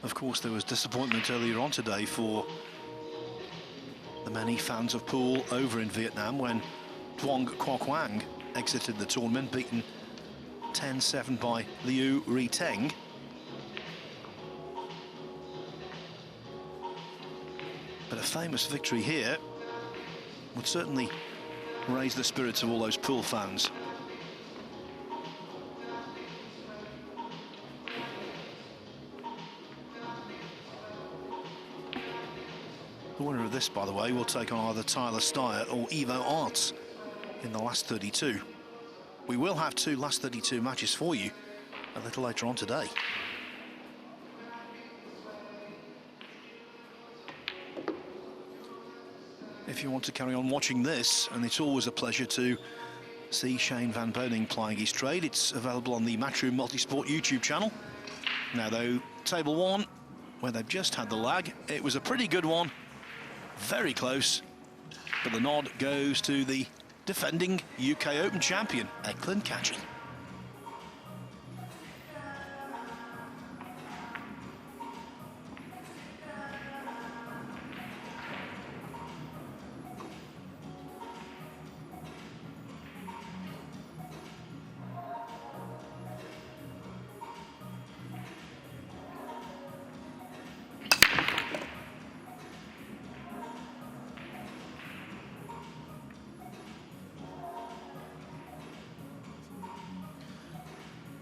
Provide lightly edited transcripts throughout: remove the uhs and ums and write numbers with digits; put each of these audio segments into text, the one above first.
Of course, there was disappointment earlier on today for the many fans of pool over in Vietnam when Duong Quoc Quang exited the tournament, beaten 10-7 by Liu Riteng. But a famous victory here would certainly raise the spirits of all those pool fans. The winner of this, by the way, will take on either Tyler Steyer or Evo Arts in the last 32. We will have 2 last 32 matches for you a little later on today. If you want to carry on watching this, and it's always a pleasure to see Shane van Boening plying his trade, it's available on the Matchroom Multisport YouTube channel. Now though, table 1, where they've just had the lag, it was a pretty good one, very close, but the nod goes to the defending UK Open champion, Eklent Kaçi.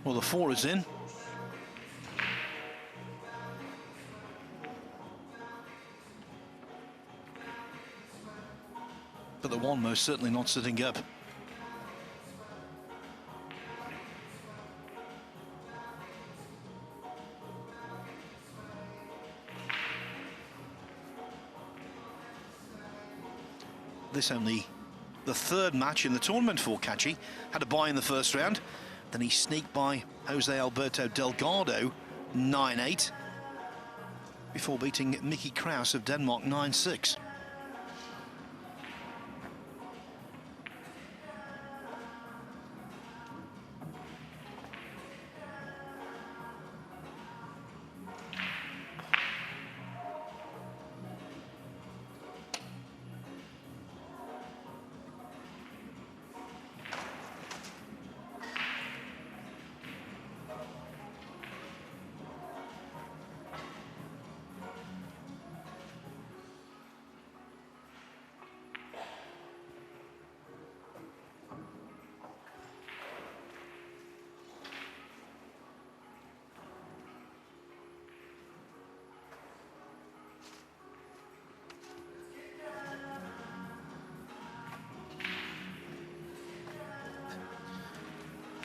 Well, the 4 is in. But the 1 most certainly not sitting up. This only the 3rd match in the tournament for Kaçi. Had a bye in the first round. Then he sneaked by Jose Alberto Delgado 9-8 before beating Mickey Kraus of Denmark 9-6.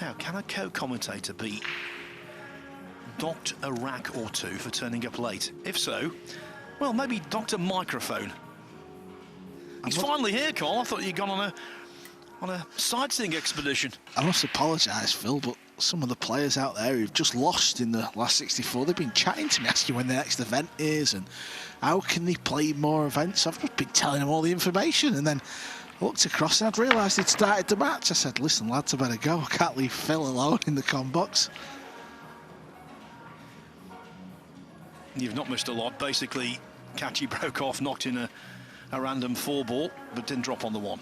Now, can a co-commentator be docked a rack or 2 for turning up late? If so, well, maybe docked a microphone. He's finally here, Cole. I thought you'd gone on a sightseeing expedition. I must apologise, Phil, but some of the players out there who've just lost in the last 64, they've been chatting to me, asking when the next event is and how can they play more events. I've just been telling them all the information, and then I looked across and I'd realised he'd started the match. I said, listen, lads, I better go. I can't leave Phil alone in the comm box. You've not missed a lot. Basically, Kaçi broke off, knocked in a random 4-ball, but didn't drop on the 1.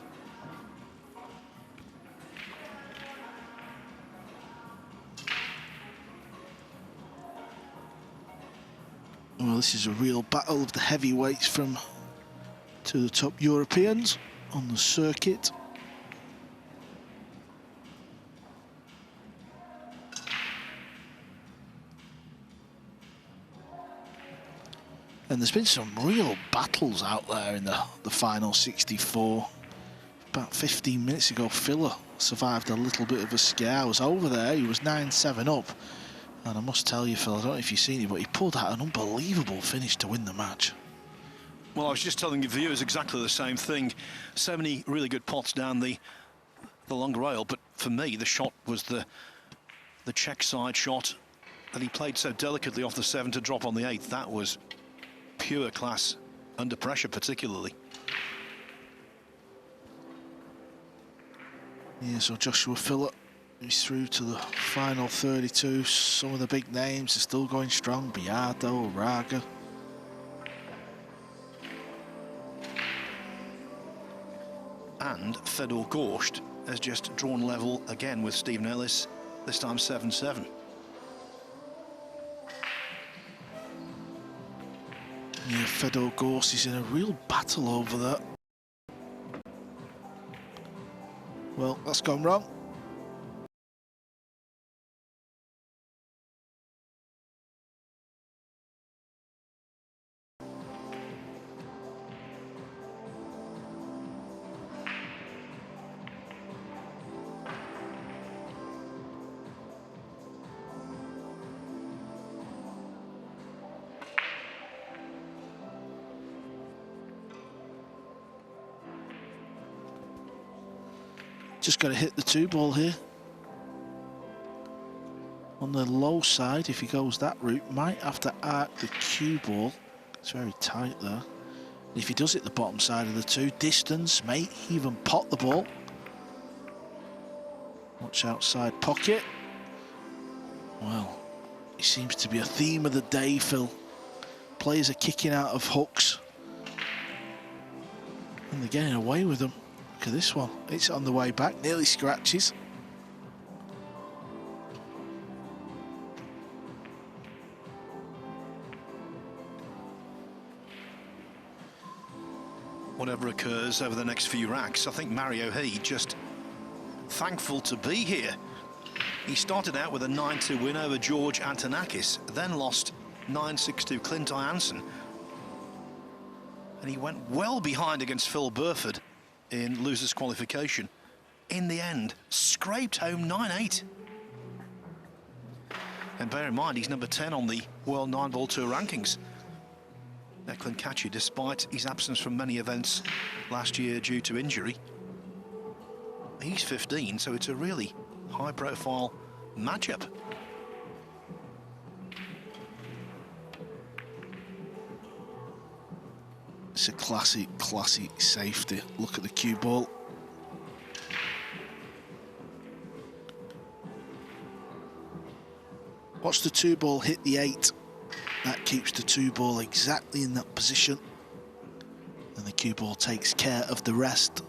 Well, this is a real battle of the heavyweights from 2 of the top Europeans on the circuit. And there's been some real battles out there in the final 64. About 15 minutes ago, Filler survived a little bit of a scare. I was over there, he was 9-7 up. And I must tell you, Phil, I don't know if you've seen it, but he pulled out an unbelievable finish to win the match. Well, I was just telling your viewers exactly the same thing. So many really good pots down the long rail, but for me, the shot was the check side shot that he played so delicately off the 7 to drop on the 8. That was pure class, under pressure particularly. Yeah, so Joshua Filler He's through to the final 32. Some of the big names are still going strong. Biardo, Raga. And Fedor Gorst has just drawn level again with Stephen Ellis, this time 7-7. Yeah, Fedor Gorst is in a real battle over that. Well, that's gone wrong. Just got to hit the 2-ball here. On the low side, if he goes that route, might have to arc the cue ball. It's very tight there. And if he does hit the bottom side of the 2, distance, may even pot the ball. Watch outside pocket. Well, it seems to be a theme of the day, Phil. Players are kicking out of hooks. And they're getting away with them. Look at this one. It's on the way back, nearly scratches. Whatever occurs over the next few racks, I think Mario He just thankful to be here. He started out with a 9-2 win over George Antonakis, then lost 9-6 to Clint Jansen. And he went well behind against Phil Burford in losers qualification. In the end, scraped home 9-8. And bear in mind, he's number 10 on the World 9-Ball Tour rankings. Eklent Kaçi, despite his absence from many events last year due to injury, he's 15, so it's a really high-profile matchup. It's a classic safety. Look at the cue ball. Watch the 2-ball hit the 8. That keeps the 2-ball exactly in that position. And the cue ball takes care of the rest.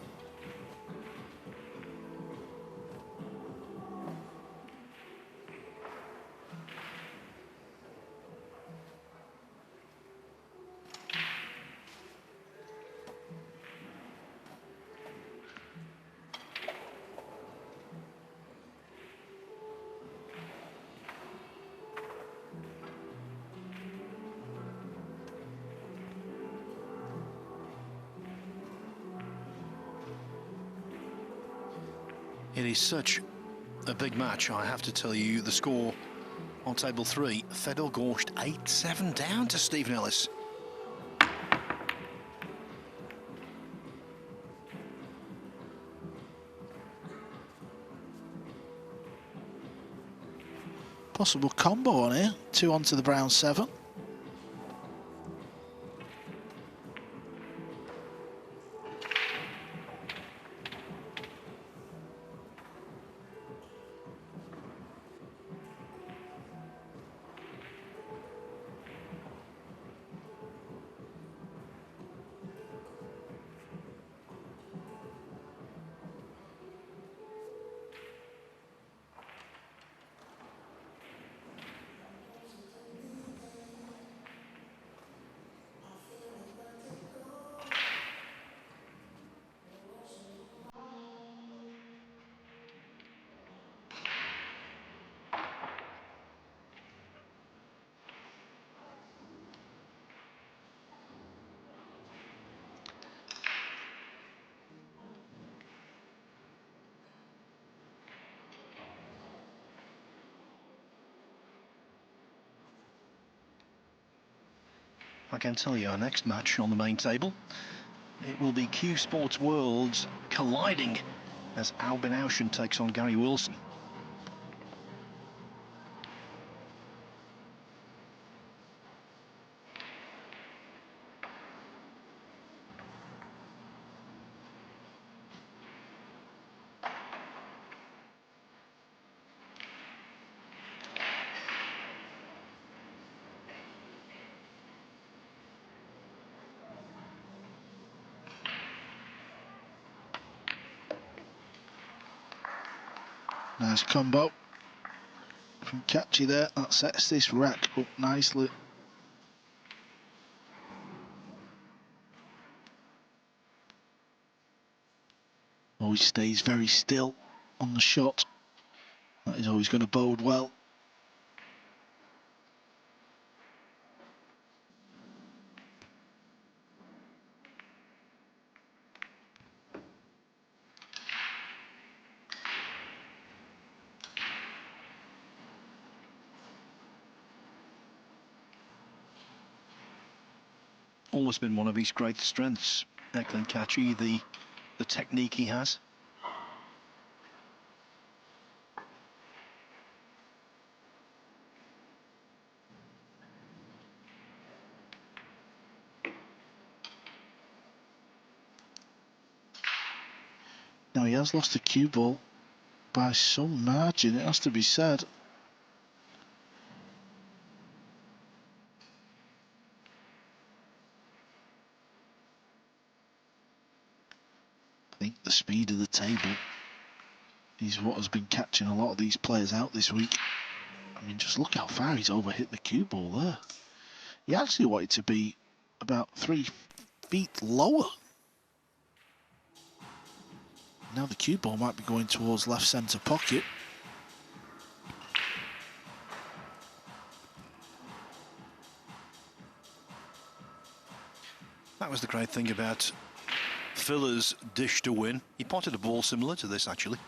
It is such a big match, I have to tell you. The score on table 3, Fedor Gorst 8-7 down to Stephen Ellis. Possible combo on here. 2 onto the brown 7. I can tell you our next match on the main table. It will be Q Sports Worlds colliding as Albin Auschen takes on Gary Wilson. Nice combo from Kaçi there. That sets this rack up nicely. Always stays very still on the shot. That is always going to bode well. Always been one of his great strengths, Eklent Kaçi, the technique he has. Now he has lost the cue ball by some margin, it has to be said. I think the speed of the table is what has been catching a lot of these players out this week. I mean, just look how far he's overhit the cue ball there. He actually wanted to be about 3 feet lower. Now the cue ball might be going towards left centre pocket. That was the great thing about Filler's dish to win. He potted a ball similar to this, actually.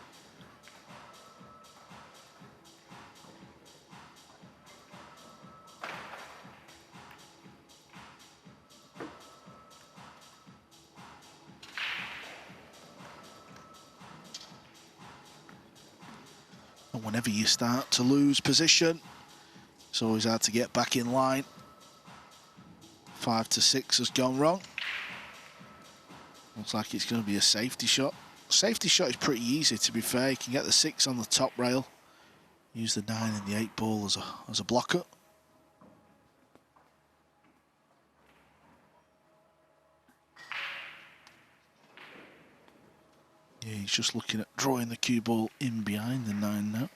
And whenever you start to lose position, it's always hard to get back in line. 5 to 6 has gone wrong. Looks like it's going to be a safety shot. Safety shot is pretty easy, to be fair. You can get the 6 on the top rail, use the 9 and the 8 ball as a blocker. Yeah, he's just looking at drawing the cue ball in behind the 9 now.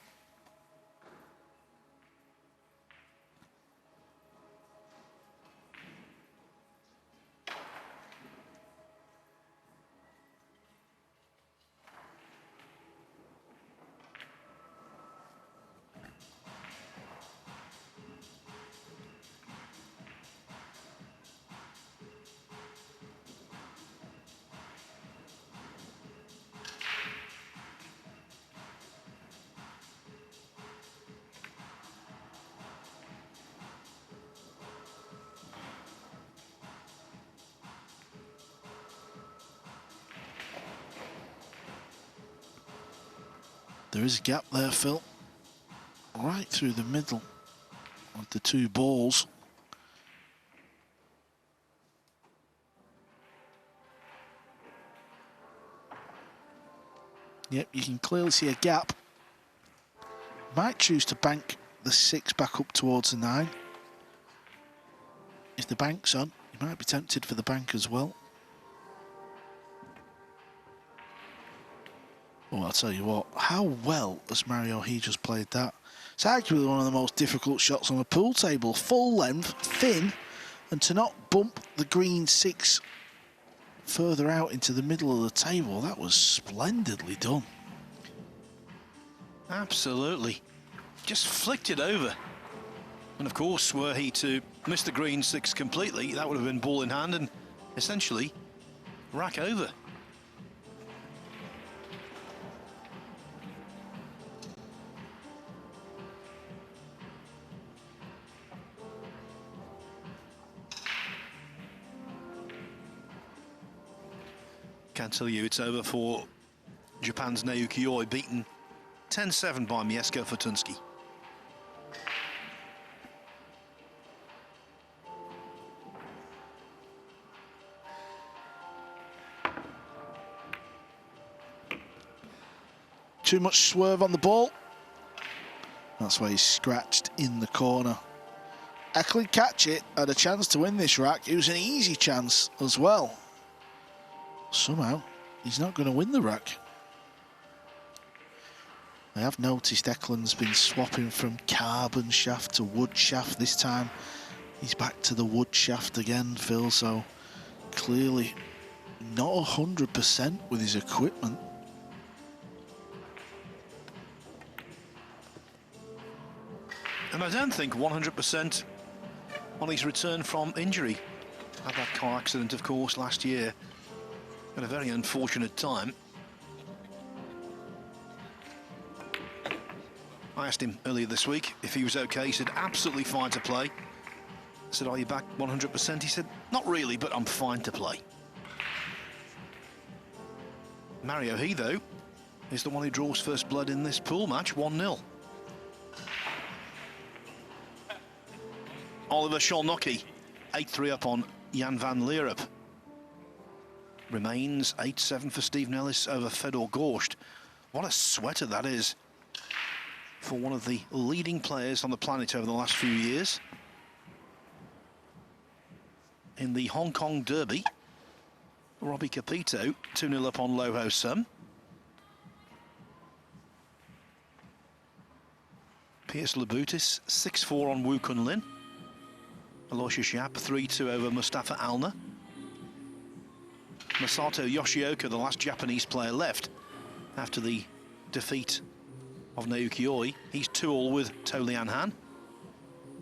There is a gap there, Phil. Right through the middle of the 2 balls. Yep, you can clearly see a gap. Might choose to bank the 6 back up towards the 9. If the bank's on, you might be tempted for the bank as well. Oh, I'll tell you what, how well has Mario he just played that? It's arguably one of the most difficult shots on the pool table. Full length, thin, and to not bump the green 6 further out into the middle of the table, that was splendidly done. Absolutely. Just flicked it over. And of course, were he to miss the green 6 completely, that would have been ball in hand and essentially rack over. Can't tell you it's over for Japan's Naoki Oi, beaten 10-7 by Mieszko Fortunski. Too much swerve on the ball. That's why he's scratched in the corner. Eklent Kaçi had a chance to win this rack. It was an easy chance as well. Somehow, he's not going to win the rack. I have noticed Eklund's been swapping from carbon shaft to wood shaft. This time he's back to the wood shaft again, Phil, so clearly not 100% with his equipment. And I don't think 100% on his return from injury. Had that car accident, of course, last year at a very unfortunate time. I asked him earlier this week if he was okay. He said, absolutely fine to play. I said, are you back 100%? He said, not really, but I'm fine to play. Mario He, though, is the one who draws first blood in this pool match, 1-0. Oliver Szolnocki, 8-3 up on Jan van Leerup. Remains 8-7 for Steve Nellis over Fedor Gorst. What a sweater that is for one of the leading players on the planet over the last few years. In the Hong Kong Derby, Robbie Capito, 2-0 up on Lo Ho Sum. Piers Labutis, 6-4 on Wu Kun Lin. Aloysius Yap, 3-2 over Mustafa Alner. Masato Yoshioka, the last Japanese player left after the defeat of Naoki Oi. He's 2-all with To Lian Han.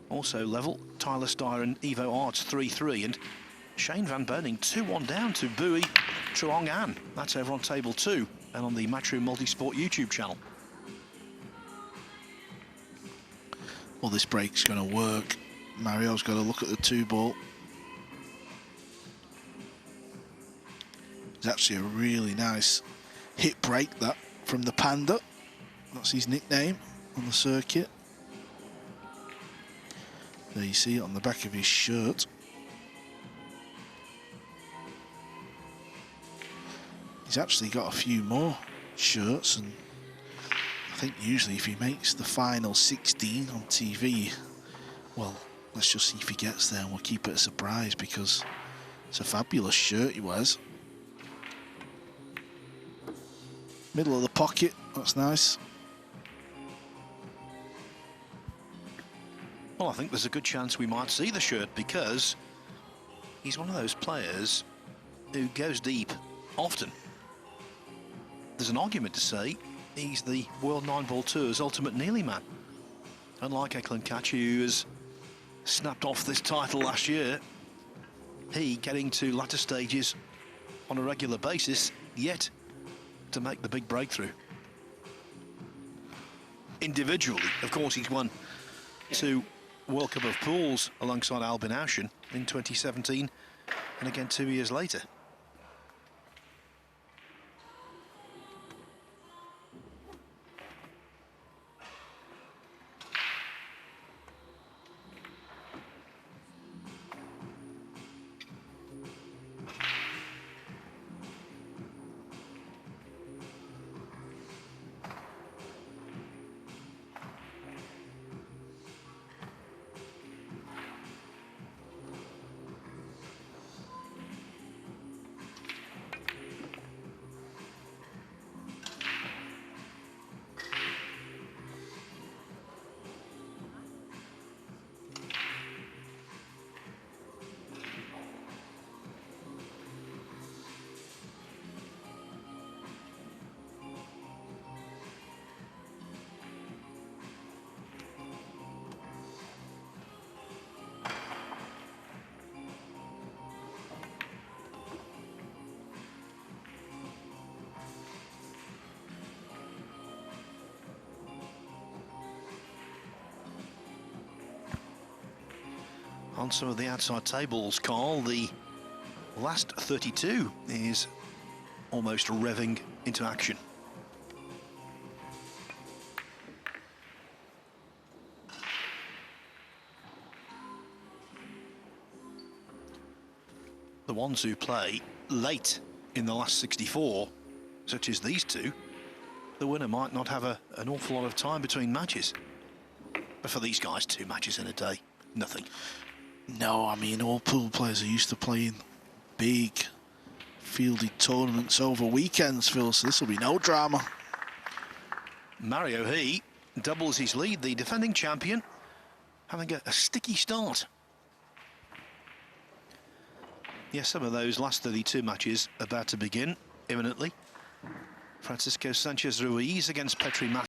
Also level, Tyler Steyer and Evo Arts 3-3, and Shane Van Boening 2-1 down to Bui Truong An. That's over on table 2 and on the Matchroom Multisport YouTube channel. Well, this break's going to work. Mario's got to look at the 2-ball. It's actually a really nice hit break, that, from the Panda. That's his nickname on the circuit. There you see it on the back of his shirt. He's actually got a few more shirts, and I think usually if he makes the final 16 on TV, well, let's just see if he gets there and we'll keep it a surprise, because it's a fabulous shirt he wears. Middle of the pocket, that's nice. Well, I think there's a good chance we might see the shirt, because he's one of those players who goes deep often. There's an argument to say he's the World 9-Ball Tour's ultimate Neely man. Unlike Eklent Kaçi, who has snapped off this title last year, he getting to latter stages on a regular basis, yet to make the big breakthrough. Individually, of course, he's won 2 World Cup of Pools alongside Albin Auschen in 2017 and again 2 years later. On some of the outside tables, Carl, the last 32 is almost revving into action. The ones who play late in the last 64, such as these two, the winner might not have an awful lot of time between matches. But for these guys, 2 matches in a day, nothing. No, I mean, all pool players are used to playing big fielded tournaments over weekends, Phil, so this will be no drama. Mario He doubles his lead, the defending champion, having a sticky start. Yes, some of those last 32 matches about to begin imminently. Francisco Sanchez Ruiz against Petri Mat.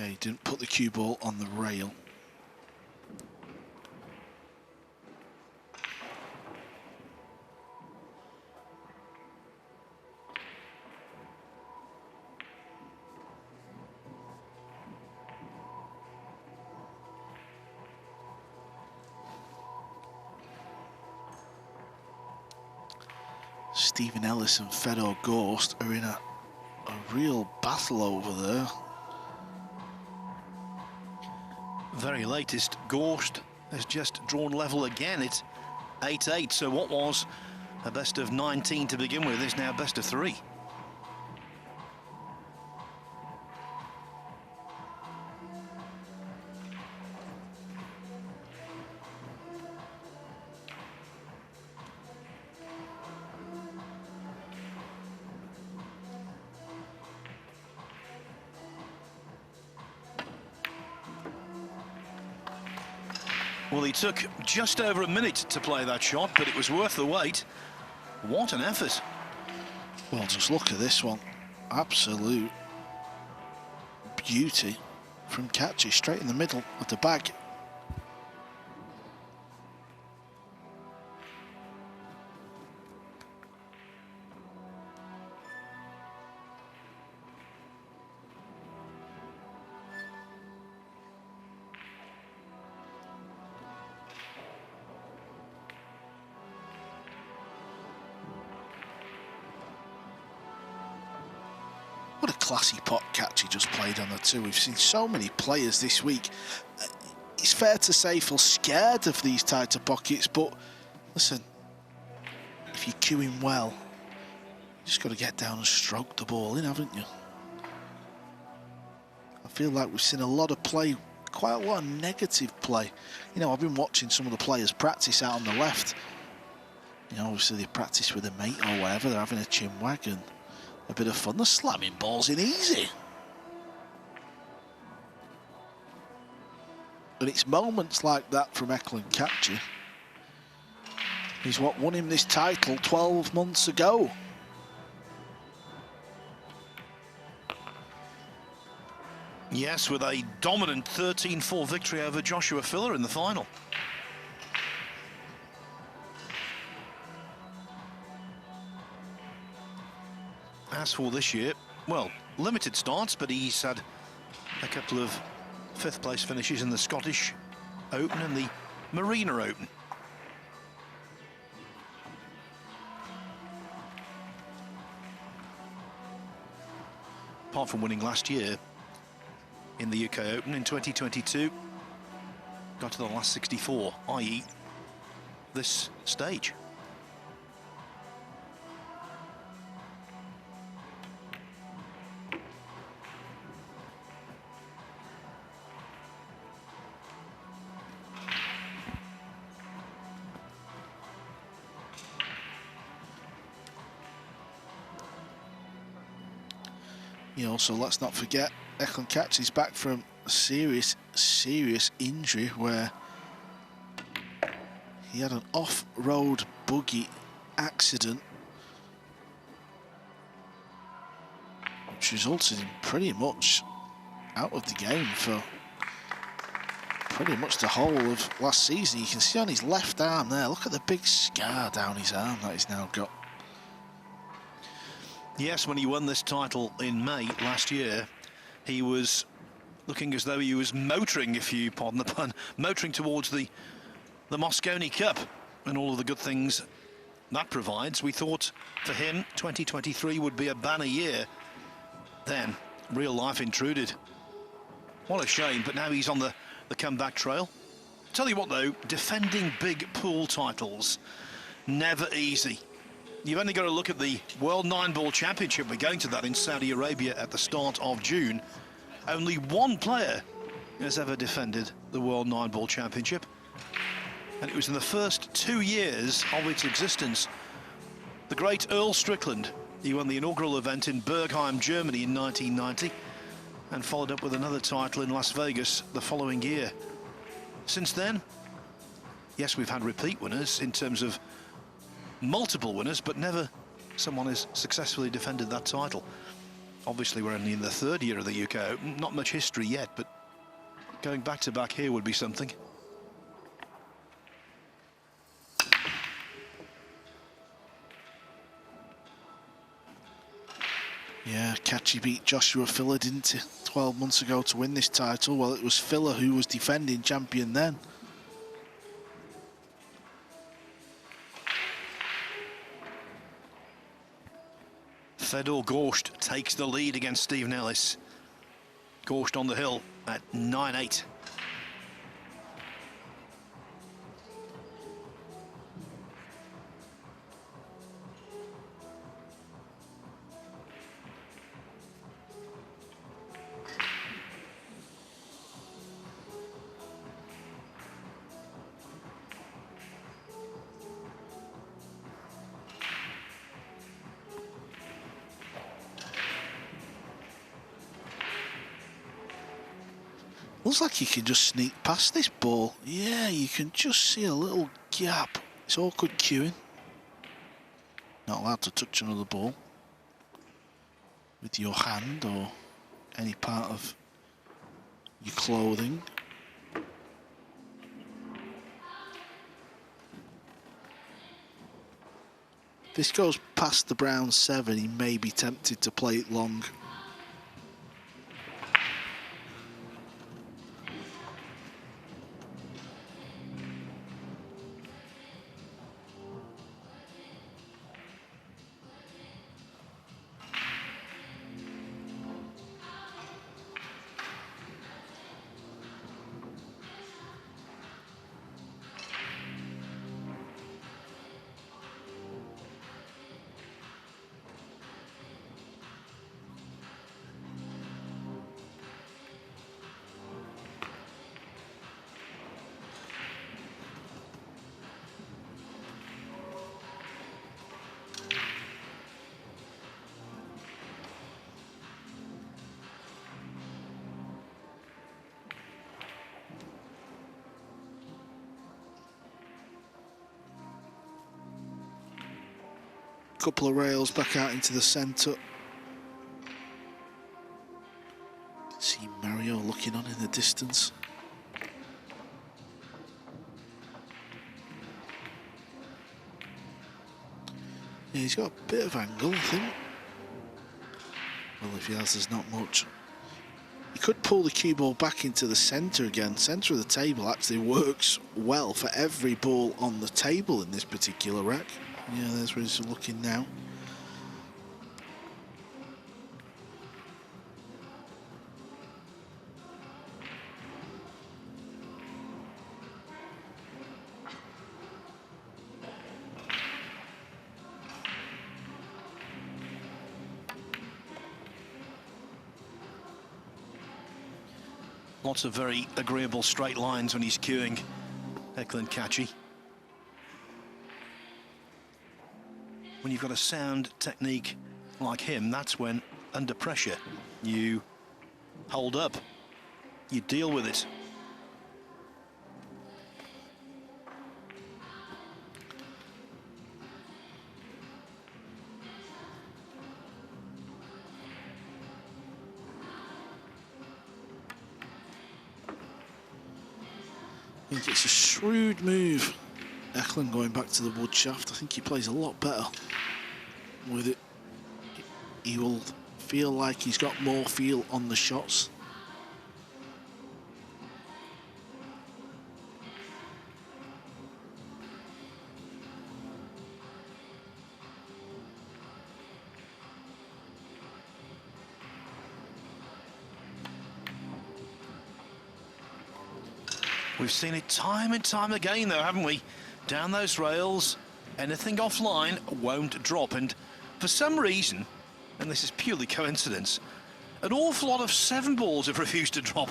Okay, didn't put the cue ball on the rail. Stephen Ellis and Fedor Gorst are in a real battle over there. Very latest, Gorst has just drawn level again. It's 8-8, so what was a best of 19 to begin with is now best of 3. Well, he took just over a minute to play that shot, but it was worth the wait. What an effort. Well, just look at this one. Absolute beauty from Kaçi, straight in the middle of the bag. What a classy pot Kaçi just played on the two. We've seen so many players this week. It's fair to say feel scared of these tighter pockets, but listen, if you cue him well, you just got to get down and stroke the ball in, haven't you? I feel like we've seen a lot of play, quite a lot of negative play. You know, I've been watching some of the players practice out on the left. You know, obviously they practice with a mate or whatever, they're having a chin wag and a bit of fun. They're slamming balls in easy. And it's moments like that from Eklent Kaçi. He's what won him this title 12 months ago. Yes, with a dominant 13-4 victory over Joshua Filler in the final. As for this year, well, limited starts, but he's had a couple of fifth-place finishes in the Scottish Open and the Marina Open. Apart from winning last year in the UK Open in 2022, got to the last 64, i.e. this stage. Also, let's not forget, Eklent Kaçi is back from a serious injury where he had an off-road buggy accident which resulted in pretty much out of the game for pretty much the whole of last season. You can see on his left arm there, look at the big scar down his arm that he's now got. Yes, when he won this title in May last year, he was looking as though he was motoring, if you pardon the pun, motoring towards the Mosconi Cup and all of the good things that provides. We thought for him 2023 would be a banner year. Then real life intruded. What a shame, but now he's on the comeback trail. Tell you what though, defending big pool titles, never easy. You've only got to look at the World 9-Ball Championship. We're going to that in Saudi Arabia at the start of June. Only one player has ever defended the World 9-Ball Championship. And it was in the first 2 years of its existence. The great Earl Strickland, he won the inaugural event in Bergheim, Germany in 1990 and followed up with another title in Las Vegas the following year. Since then, yes, we've had repeat winners in terms of multiple winners, but never someone has successfully defended that title. Obviously, we're only in the third year of the UK Open. Not much history yet, but going back to back here would be something. Yeah, Kaçi beat Joshua Filler, didn't he, 12 months ago to win this title? Well, it was Filler who was defending champion then. Fedor Gorst takes the lead against Stephen Ellis. Gorst on the hill at 9-8. Looks like you can just sneak past this ball. Yeah, you can just see a little gap. It's awkward cueing. Not allowed to touch another ball with your hand or any part of your clothing. If this goes past the brown 7, he may be tempted to play it long. Couple of rails back out into the centre. See Mario looking on in the distance. Yeah, he's got a bit of angle, I think. Well, if he has, there's not much. He could pull the cue ball back into the centre again. Centre of the table actually works well for every ball on the table in this particular rack. Yeah, there's where he's looking now. Lots of very agreeable straight lines when he's cueing Eklent Kaçi. When you've got a sound technique like him, that's when, under pressure, you hold up, you deal with it. I think it's a shrewd move. Eklent going back to the wood shaft. I think he plays a lot better with it. He will feel like he's got more feel on the shots. We've seen it time and time again, though, haven't we? Down those rails, anything offline won't drop. And for some reason, and this is purely coincidence, an awful lot of 7 balls have refused to drop.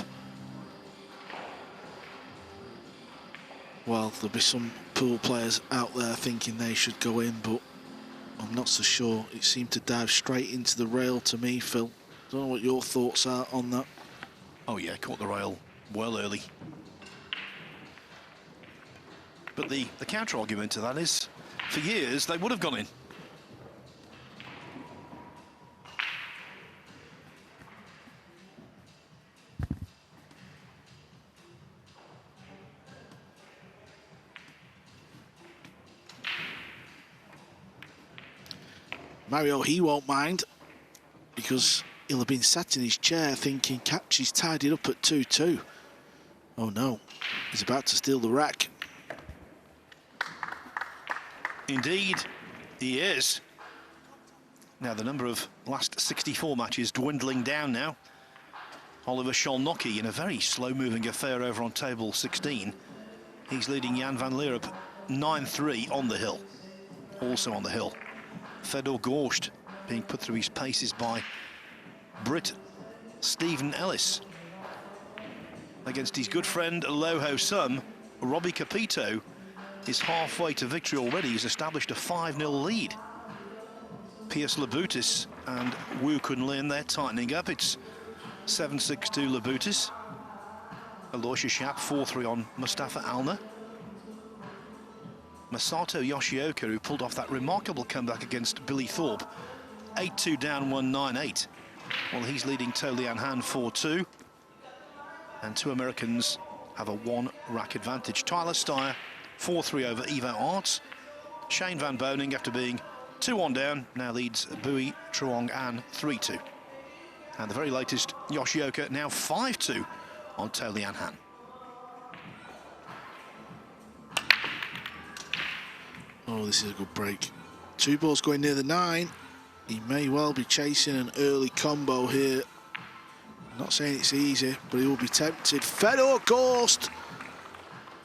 Well, there'll be some pool players out there thinking they should go in, but I'm not so sure. It seemed to dive straight into the rail to me, Phil. Don't know what your thoughts are on that. Oh yeah, caught the rail well early. But the counter-argument to that is, for years, they would have gone in. Mario, he won't mind, because he'll have been sat in his chair thinking Kaçi's tied it up at 2-2. Oh no, he's about to steal the rack. Indeed, he is. Now, the number of last 64 matches dwindling down now. Oliver Szolnocki in a very slow-moving affair over on table 16. He's leading Jan van Lierop 9-3 on the hill. Also on the hill, Fedor Gorst being put through his paces by Brit Stephen Ellis. Against his good friend Loho Sum, Robbie Capito is halfway to victory already. He's established a 5-0 lead. Piers Labutis and Wu Kunlin, they're tightening up. It's 7-6 to Labutis. Aloysius Shap 4-3 on Mustafa Alner. Masato Yoshioka, who pulled off that remarkable comeback against Billy Thorpe, 8-2 down 1-9-8. Well, he's leading To Lian Han 4-2. And 2 Americans have a 1-rack advantage. Tyler Steyer 4-3 over Ivo Arts. Shane Van Boening, after being 2-1 down, now leads Bui Truong An 3-2. And the very latest, Yoshioka now 5-2 on To Lian Han. Oh, this is a good break. 2 balls going near the 9. He may well be chasing an early combo here. I'm not saying it's easy, but he will be tempted. Fedor Gorst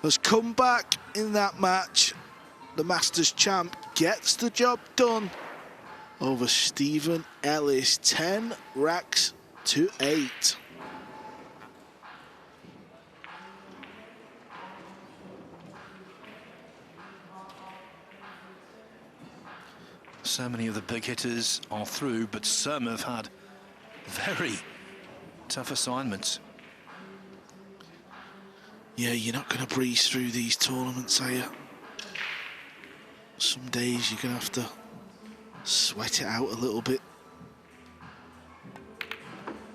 has come back in that match. The Masters champ gets the job done over Stephen Ellis, 10 racks to 8. So many of the big hitters are through, but some have had very tough assignments. Yeah, you're not going to breeze through these tournaments, are you? Some days you're going to have to sweat it out a little bit.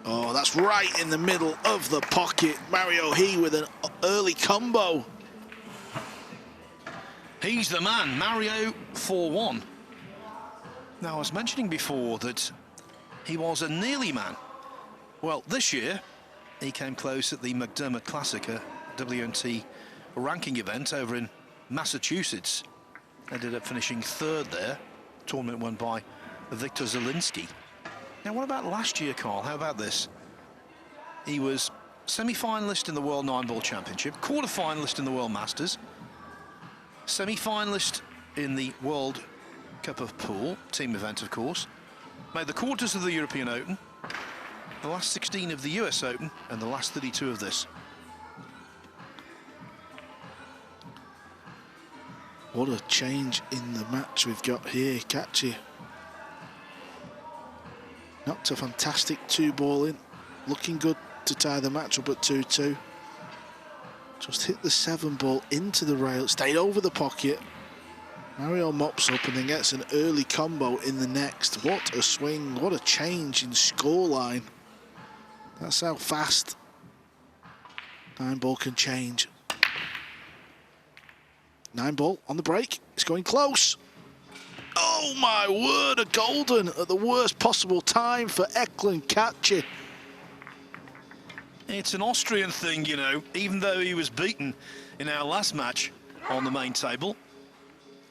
Oh, that's right in the middle of the pocket. Mario He with an early combo. He's the man, Mario 4-1. Now, I was mentioning before that he was a nearly man. Well, this year, he came close at the McDermott Classic, a WNT ranking event over in Massachusetts. Ended up finishing third there. Tournament won by Victor Zielinski. Now, what about last year, Carl? How about this? He was semi-finalist in the World 9-Ball Championship, quarter-finalist in the World Masters, semi-finalist in the World Cup of Pool, team event, of course, made the quarters of the European Open, the last 16 of the US Open, and the last 32 of this. What a change in the match we've got here. Kaçi knocked a fantastic 2-ball in, looking good to tie the match up at 2-2. Just hit the 7-ball into the rail, stayed over the pocket. Mario mops up and then gets an early combo in the next. What a swing, what a change in scoreline. That's how fast 9-ball can change. 9-ball on the break, it's going close. Oh my word, a golden at the worst possible time for Eklent Kaçi. It's an Austrian thing, you know, even though he was beaten in our last match on the main table.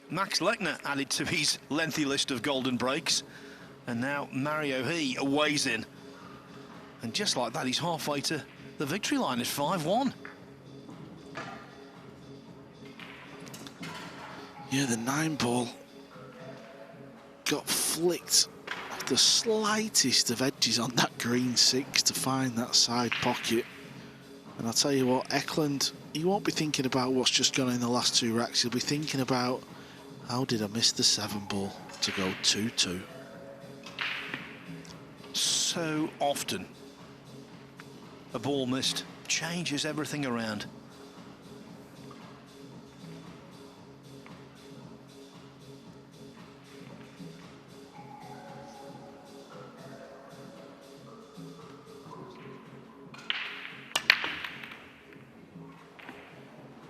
Max Lechner added to his lengthy list of golden breaks, and now Mario He weighs in. And just like that, he's halfway to the victory line. It's 5-1. Yeah, the 9-ball got flicked off the slightest of edges on that green 6 to find that side pocket. And I'll tell you what, Eklent, he won't be thinking about what's just gone in the last 2 racks. He'll be thinking about, how did I miss the 7-ball to go 2-2? So often, a ball missed changes everything around.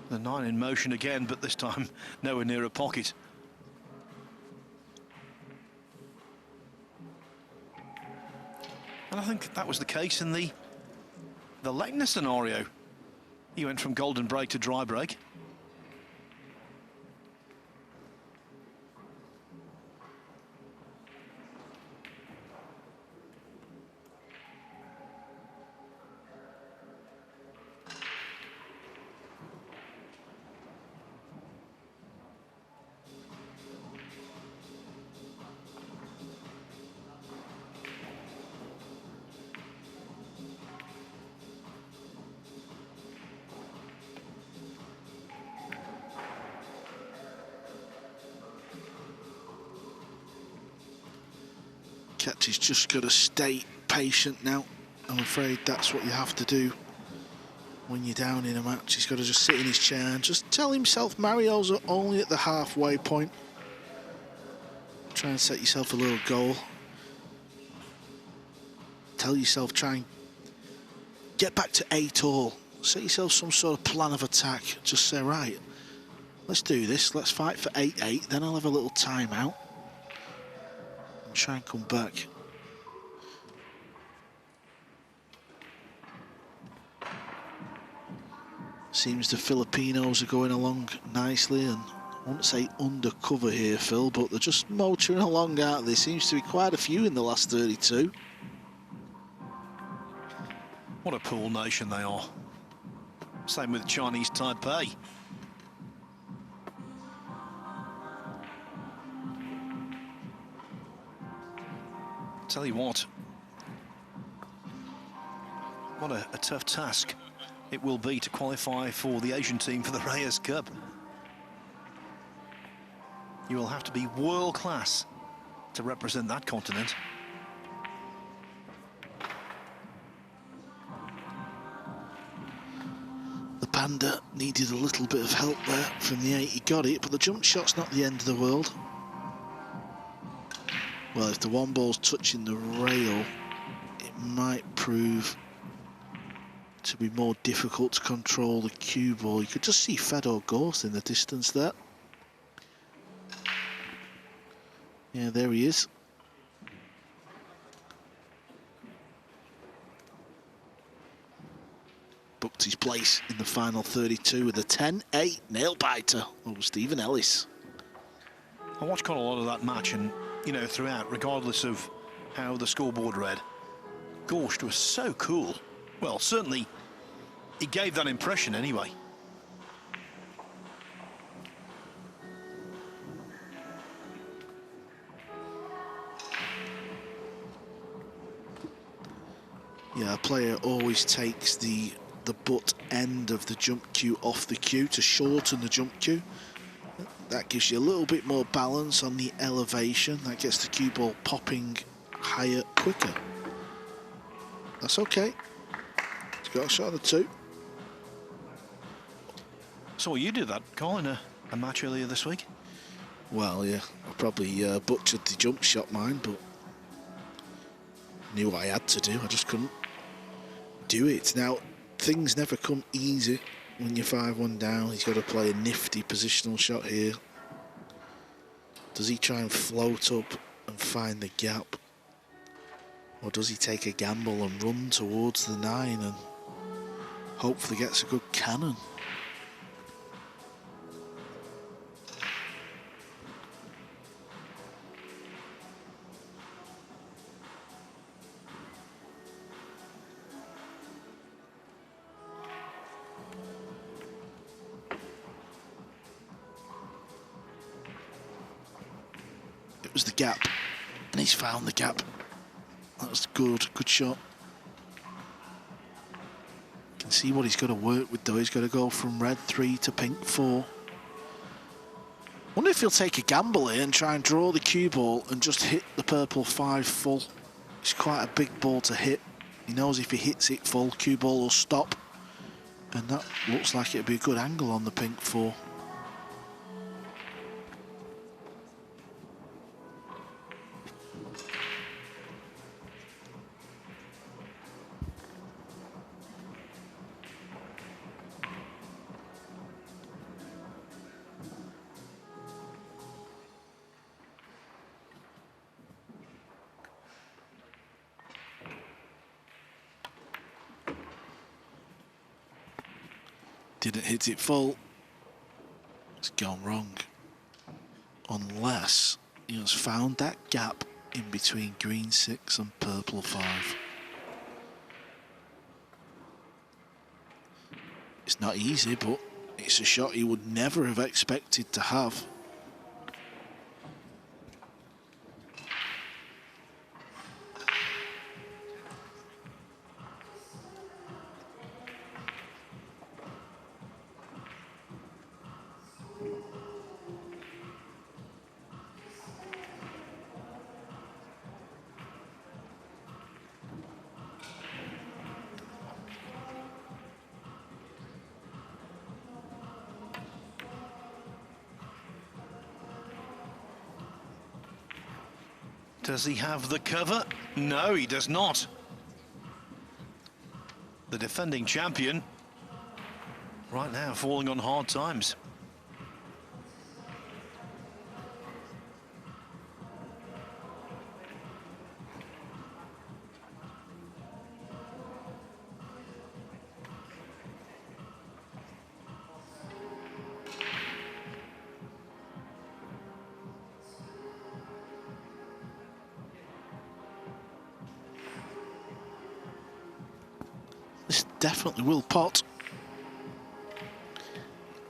The 9 in motion again, but this time nowhere near a pocket. And I think that was the case in the Lechner scenario. He went from golden break to dry break. Kaçi's just got to stay patient now. I'm afraid that's what you have to do when you're down in a match. He's got to just sit in his chair and just tell himself Mario's only at the halfway point. Try and set yourself a little goal. Tell yourself, try and get back to 8-all. Set yourself some sort of plan of attack. Just say, right, let's do this. Let's fight for 8-8. Then I'll have a little timeout. Try and come back. Seems the Filipinos are going along nicely, and I won't say undercover here, Phil, but they're just motoring along, aren't they? Seems to be quite a few in the last 32. What a pool nation they are. Same with Chinese Taipei. Tell you what a tough task it will be to qualify for the Asian team for the Reyes Cup. You will have to be world class to represent that continent. The Panda needed a little bit of help there from the 8. He got it, but the jump shot's not the end of the world. Well, if the 1-ball's touching the rail, it might prove to be more difficult to control the cue ball. You could just see Fedor Gorst in the distance there. Yeah, there he is. Booked his place in the final 32 with a 10-8 nail-biter over Stephen Ellis. I watched quite a lot of that match, and, you know, throughout, regardless of how the scoreboard read, Gorst was so cool. Well, certainly, he gave that impression anyway. Yeah, a player always takes the butt end of the jump cue off the cue to shorten the jump cue. That gives you a little bit more balance on the elevation. That gets the cue ball popping higher quicker. That's okay. He's got a shot of the 2. So you did that, Carl, in a match earlier this week? Well, yeah, I probably butchered the jump shot mine, but knew what I had to do. I just couldn't do it. Now, things never come easy when you're 5-1 down. He's got to play a nifty positional shot here. Does he try and float up and find the gap? Or does he take a gamble and run towards the 9 and hopefully gets a good cannon? It was the gap, and he's found the gap. That was good shot. Can see what he's got to work with though. He's got to go from red 3 to pink 4. Wonder if he'll take a gamble here and try and draw the cue ball and just hit the purple 5 full. It's quite a big ball to hit. He knows if he hits it full, cue ball will stop. And that looks like it'd be a good angle on the pink 4. Didn't hit it full. It's gone wrong. Unless he has found that gap in between green 6 and purple 5. It's not easy, but it's a shot he would never have expected to have. Does he have the cover? No, he does not. The defending champion right now falling on hard times. This definitely will pot.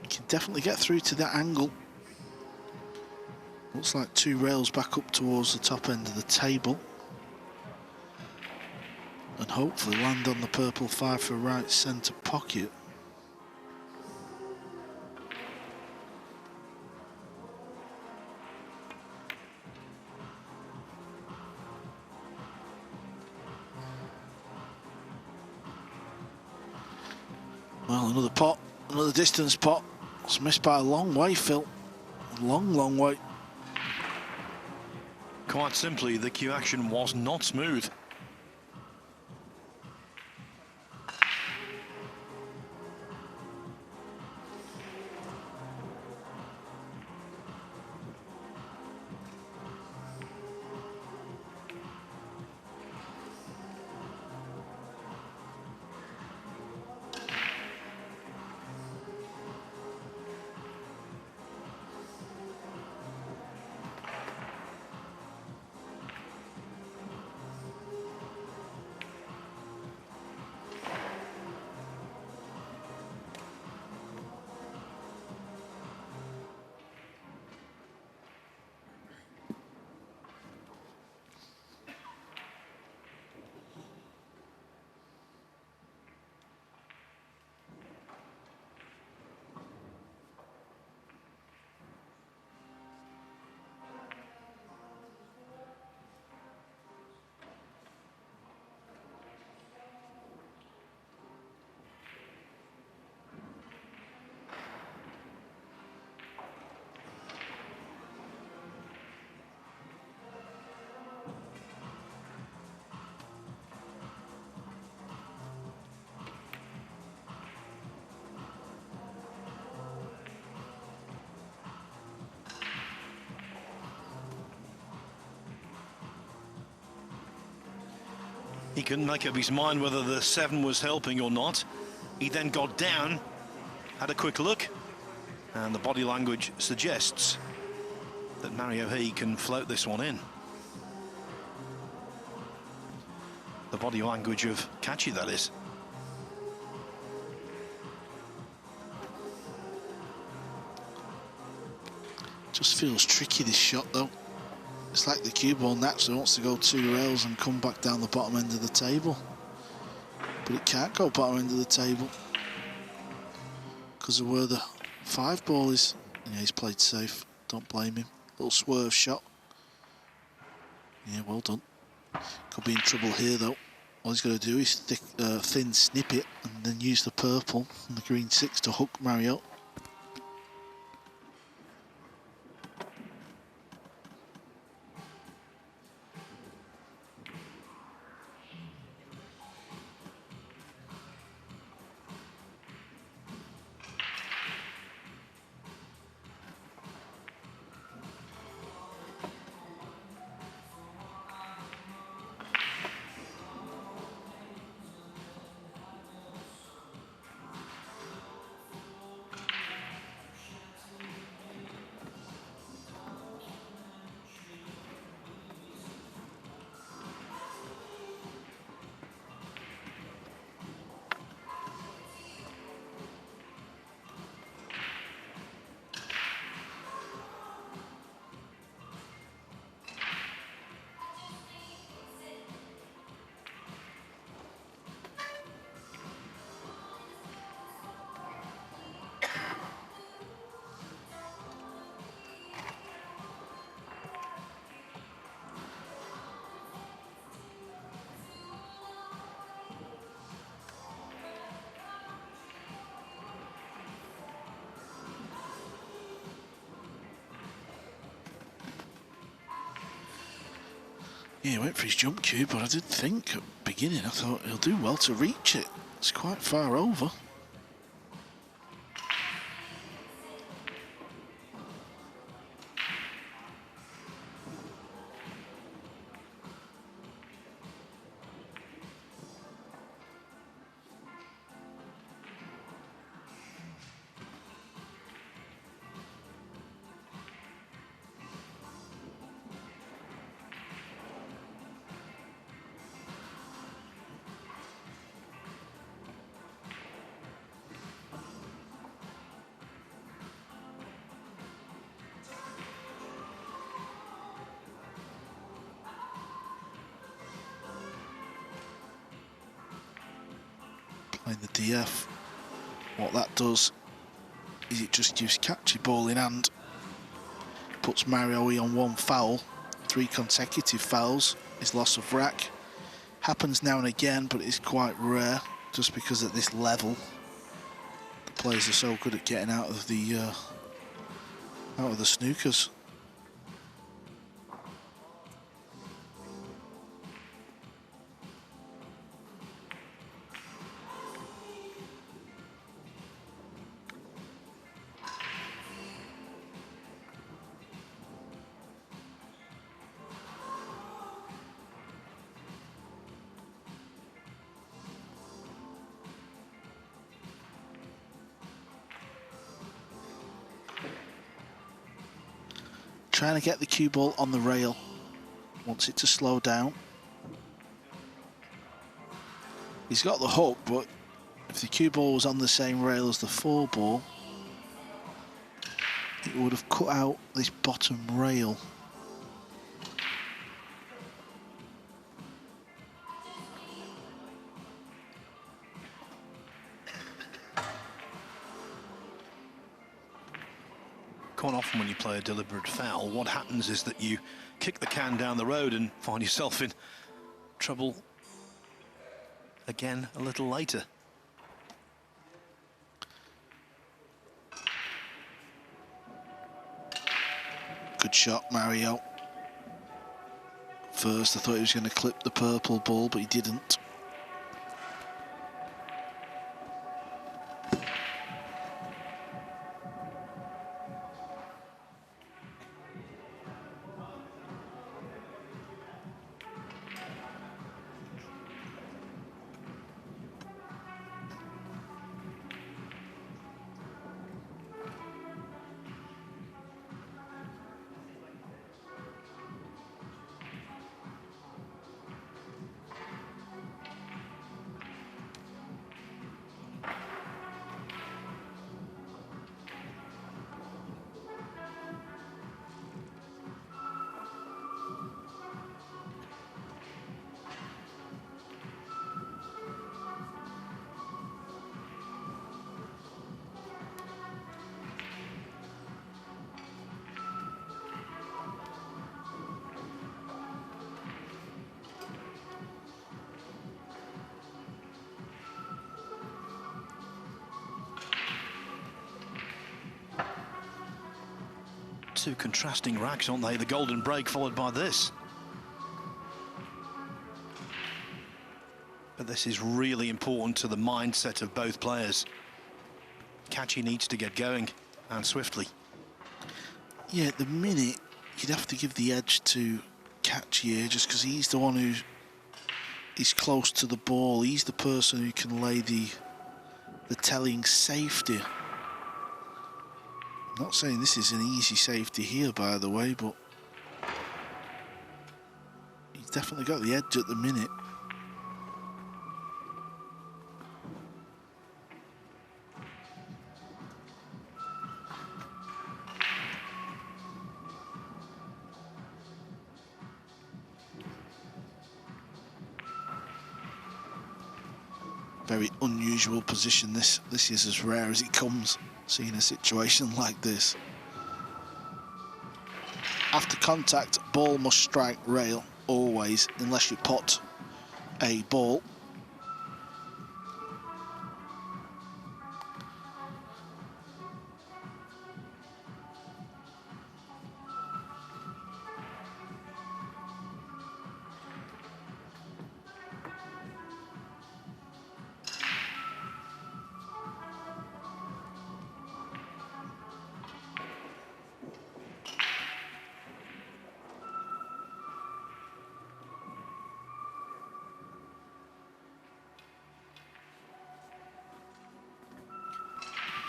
You can definitely get through to that angle. Looks like 2 rails back up towards the top end of the table. And hopefully land on the purple 5 for right centre pocket. Well, another pot, another distance pot. It's missed by a long way, Phil. A long, long way. Quite simply, the cue action was not smooth. He couldn't make up his mind whether the 7 was helping or not. He then got down, had a quick look, and the body language suggests that Mario He can float this one in. The body language of Kaçi, that is. Just feels tricky, this shot, though. It's like the cue ball naturally wants to go 2 rails and come back down the bottom end of the table. But it can't go bottom end of the table because of where the 5 ball is. Yeah, he's played safe. Don't blame him. Little swerve shot. Yeah, well done. Could be in trouble here, though. All he's got to do is thin snip it and then use the purple and the green 6 to hook Mario. Yeah, he went for his jump cue, but I did think at the beginning, I thought he'll do well to reach it. It's quite far over. Playing the DF. What that does is it just gives Kaçi ball in hand. Puts Mario on 1 foul. 3 consecutive fouls is loss of rack. Happens now and again, but it's quite rare just because at this level the players are so good at getting out of the snookers. Trying to get the cue ball on the rail. Wants it to slow down. He's got the hook, but if the cue ball was on the same rail as the 4 ball, it would have cut out this bottom rail. Quite often when you play a deliberate foul, what happens is that you kick the can down the road and find yourself in trouble again a little later. Good shot, Mario. First, I thought he was going to clip the purple ball, but he didn't. Two contrasting racks, aren't they? The golden break followed by this. But this is really important to the mindset of both players. Kaçi needs to get going, and swiftly. Yeah, at the minute, you'd have to give the edge to Kaçi here, just because he's the one who is close to the ball. He's the person who can lay the telling safety. I'm not saying this is an easy safety here, by the way, but he's definitely got the edge at the minute. Very unusual position. This is as rare as it comes, seeing a situation like this. After contact, ball must strike rail always, unless you pot a ball.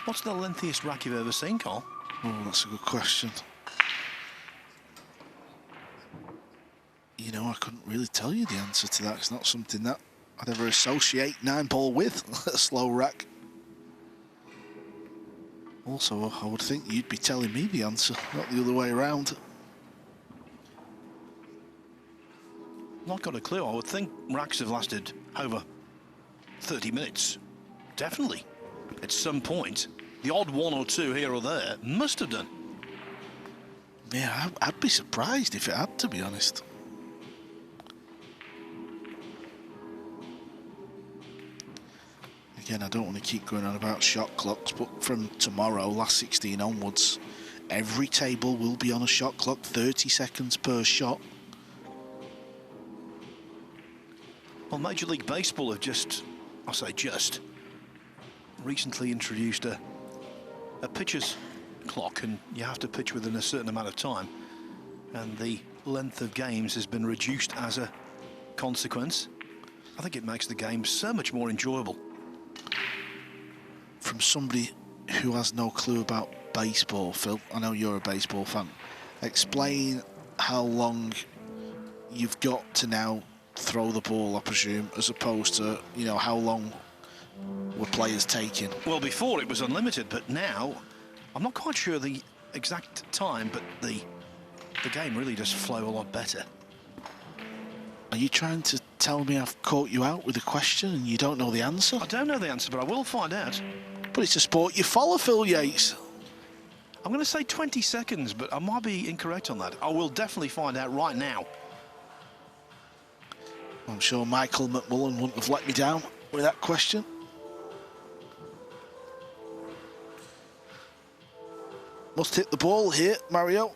What's the lengthiest rack you've ever seen, Carl? Oh, that's a good question. You know, I couldn't really tell you the answer to that. It's not something that I'd ever associate 9-ball with, a slow rack. Also, I would think you'd be telling me the answer, not the other way around. Not got a clue. I would think racks have lasted over 30 minutes. Definitely. At some point, the odd one or two here or there must have done. Yeah, I'd be surprised if it had, to be honest. Again, I don't want to keep going on about shot clocks, but from tomorrow, last 16 onwards, every table will be on a shot clock, 30 seconds per shot. Well, Major League Baseball have recently introduced a pitcher's clock, and you have to pitch within a certain amount of time, and the length of games has been reduced as a consequence. I think it makes the game so much more enjoyable. From somebody who has no clue about baseball, Phil, I know you're a baseball fan, explain how long you've got to now throw the ball, I presume, as opposed to, you know, how long were players taking? Well, before it was unlimited, but now I'm not quite sure the exact time, but the game really does flow a lot better. Are you trying to tell me I've caught you out with a question and you don't know the answer? I don't know the answer, but I will find out. But it's a sport you follow, Phil Yates. I'm going to say 20 seconds, but I might be incorrect on that. I will definitely find out right now. I'm sure Michael McMullen wouldn't have let me down with that question. Must hit the ball here, Mario.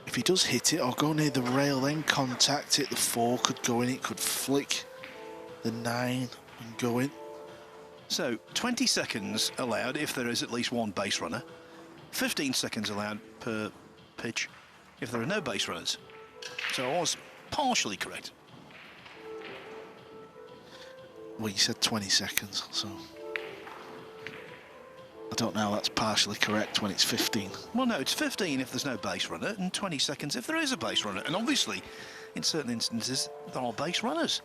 If he does hit it or go near the rail, then contact it, the 4 could go in, it could flick the 9 and go in. So 20 seconds allowed if there is at least one base runner, 15 seconds allowed per pitch if there are no base runners. So I was partially correct. Well, you said 20 seconds, so I don't know how that's partially correct when it's 15. Well, no, it's 15 if there's no base runner and 20 seconds if there is a base runner. And obviously, in certain instances, there are base runners.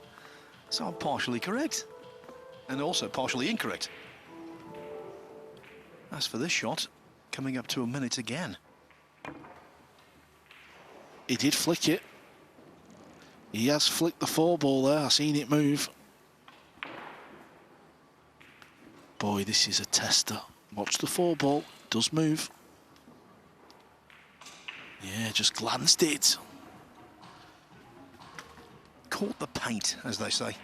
So I'm partially correct. And also partially incorrect. As for this shot, coming up to a minute again. He did flick it. He has flicked the 4-ball there. I've seen it move. Boy, this is a tester. Watch the 4-ball. Does move. Yeah, just glanced it. Caught the paint, as they say.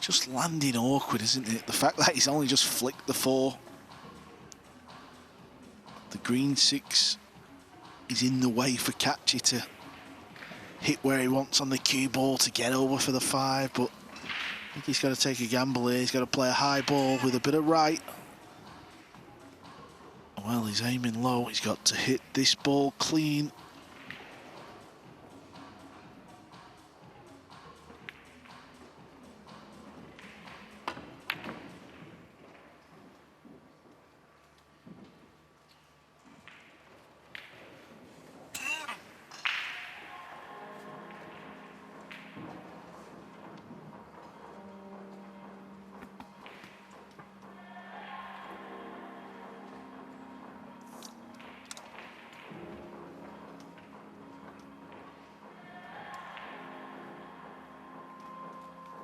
just landing awkward, isn't it? The fact that he's only just flicked the 4. The green 6 is in the way for Kaçi to hit where he wants on the cue ball to get over for the 5, but I think he's got to take a gamble here. He's got to play a high ball with a bit of right. Well, he's aiming low. He's got to hit this ball clean.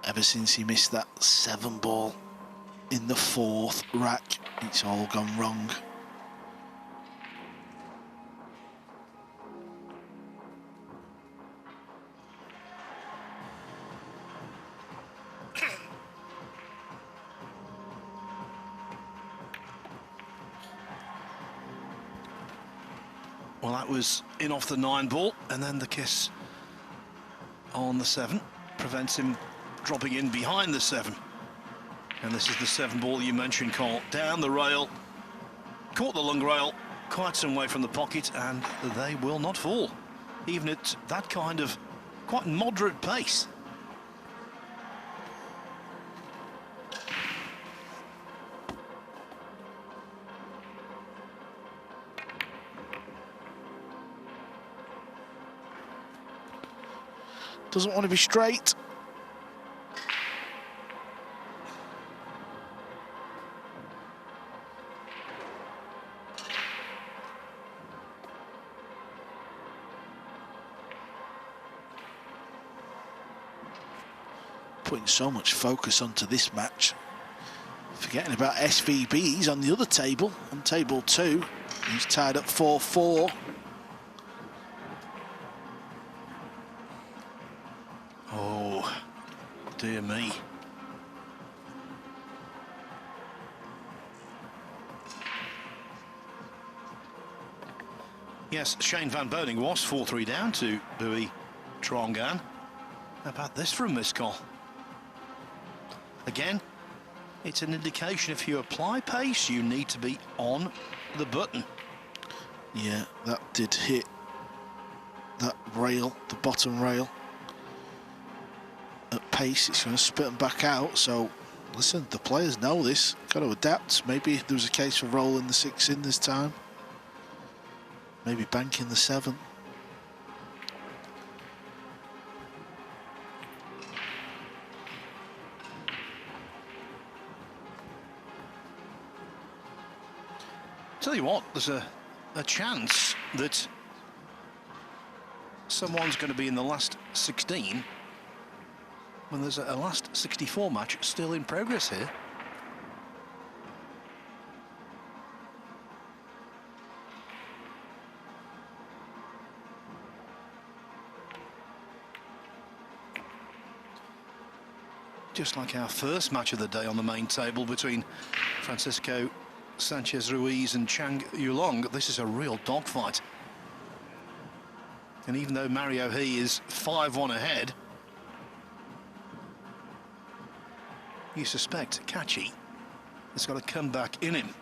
Ever since he missed that 7 ball in the 4th rack, it's all gone wrong. Well, that was in off the 9 ball, and then the kiss on the 7 prevents him dropping in behind the 7. And this is the 7 ball you mentioned, Cole. Down the rail, caught the lung rail, quite some way from the pocket, and they will not fall, even at that kind of quite moderate pace. Doesn't want to be straight. Putting so much focus onto this match, forgetting about SVBs on the other table, on table 2. He's tied up 4-4. Oh, dear me. Yes, Shane van Boening was 4-3 down to Boeing Trongan. How about this for a missed call? Again, it's an indication if you apply pace, you need to be on the button. Yeah, that did hit that rail, the bottom rail. At pace, it's going to spit them back out. So, listen, the players know this. Got to adapt. Maybe there was a case for rolling the 6 in this time. Maybe banking the 7. Tell you what, there's a chance that someone's going to be in the last 16 when there's a last 64 match still in progress here. Just like our first match of the day on the main table between Francisco Sanchez-Ruiz and Chang Yulong, this is a real dogfight. And even though Mario He is 5-1 ahead, you suspect Kaçi has got a comeback in him.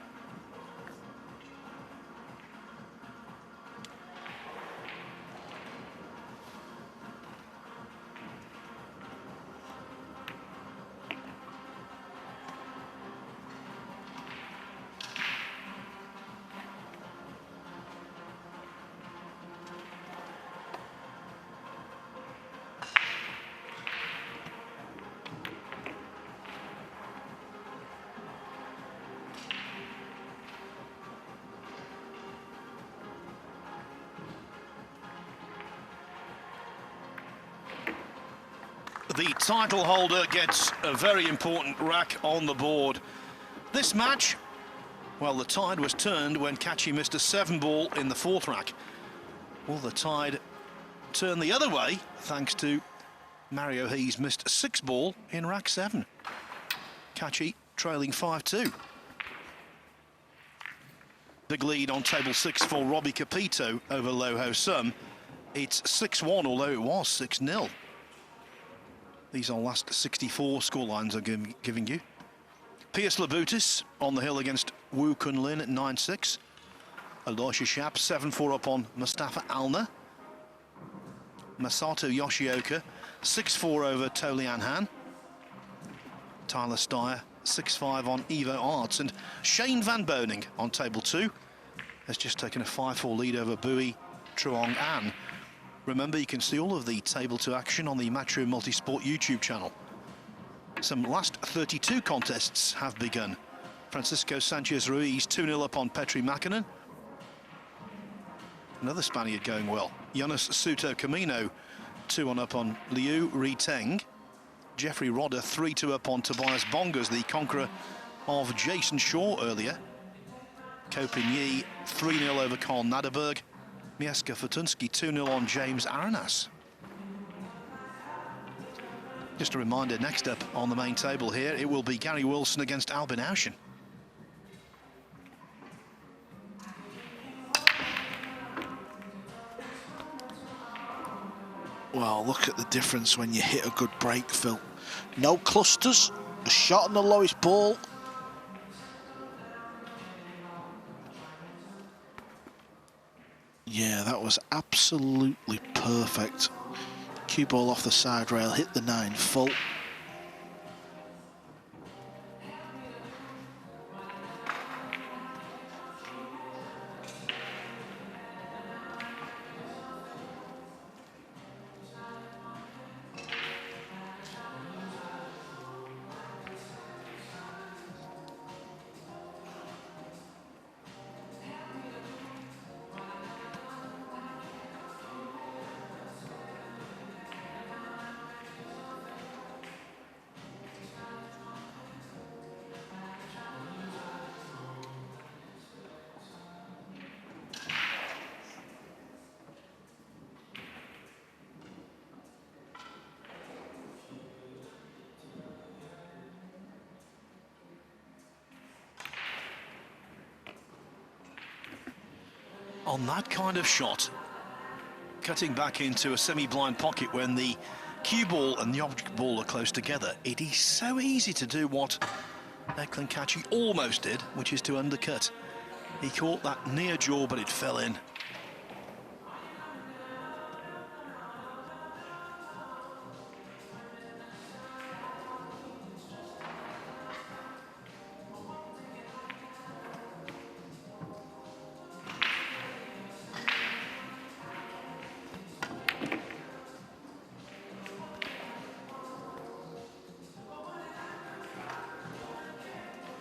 The title holder gets a very important rack on the board. This match, well, the tide was turned when Kaçi missed a 7 ball in the 4th rack. Well, the tide turned the other way thanks to Mario He's missed a 6 ball in rack 7. Kaçi trailing 5-2. Big lead on table 6 for Robbie Capito over Lo Ho Sum. It's 6-1, although it was 6-0. These are last 64 scorelines I'm giving you. Piers Labutis on the hill against Woo Kun Lin at 9-6. Aloysius Shap 7-4 up on Mustafa Alner. Masato Yoshioka 6-4 over Tolian Han. Tyler Steyer 6-5 on Evo Arts, and Shane Van Boening on table 2 has just taken a 5-4 lead over Bui Truong An. Remember, you can see all of the table 2 action on the Matchroom Multisport YouTube channel. Some last 32 contests have begun. Francisco Sanchez Ruiz 2-0 up on Petri Makinen. Another Spaniard going well. Jonas Suto Camino 2-1 up on Liu Riteng. Jeffrey Rodder 3-2 up on Tobias Bongas, the conqueror of Jason Shaw earlier. Ko Pin Yi 3-0 over Karl Naderberg. Mieszka Fortunski 2-0 on James Aranas. Just a reminder, next up on the main table here, it will be Gary Wilson against Albin Auschen. Well, look at the difference when you hit a good break, Phil. No clusters, a shot on the lowest ball. Yeah, that was absolutely perfect. Cue ball off the side rail, hit the 9 full. On that kind of shot, cutting back into a semi-blind pocket when the cue ball and the object ball are close together, it is so easy to do what Eklent Kaçi almost did, which is to undercut. He caught that near jaw, but it fell in.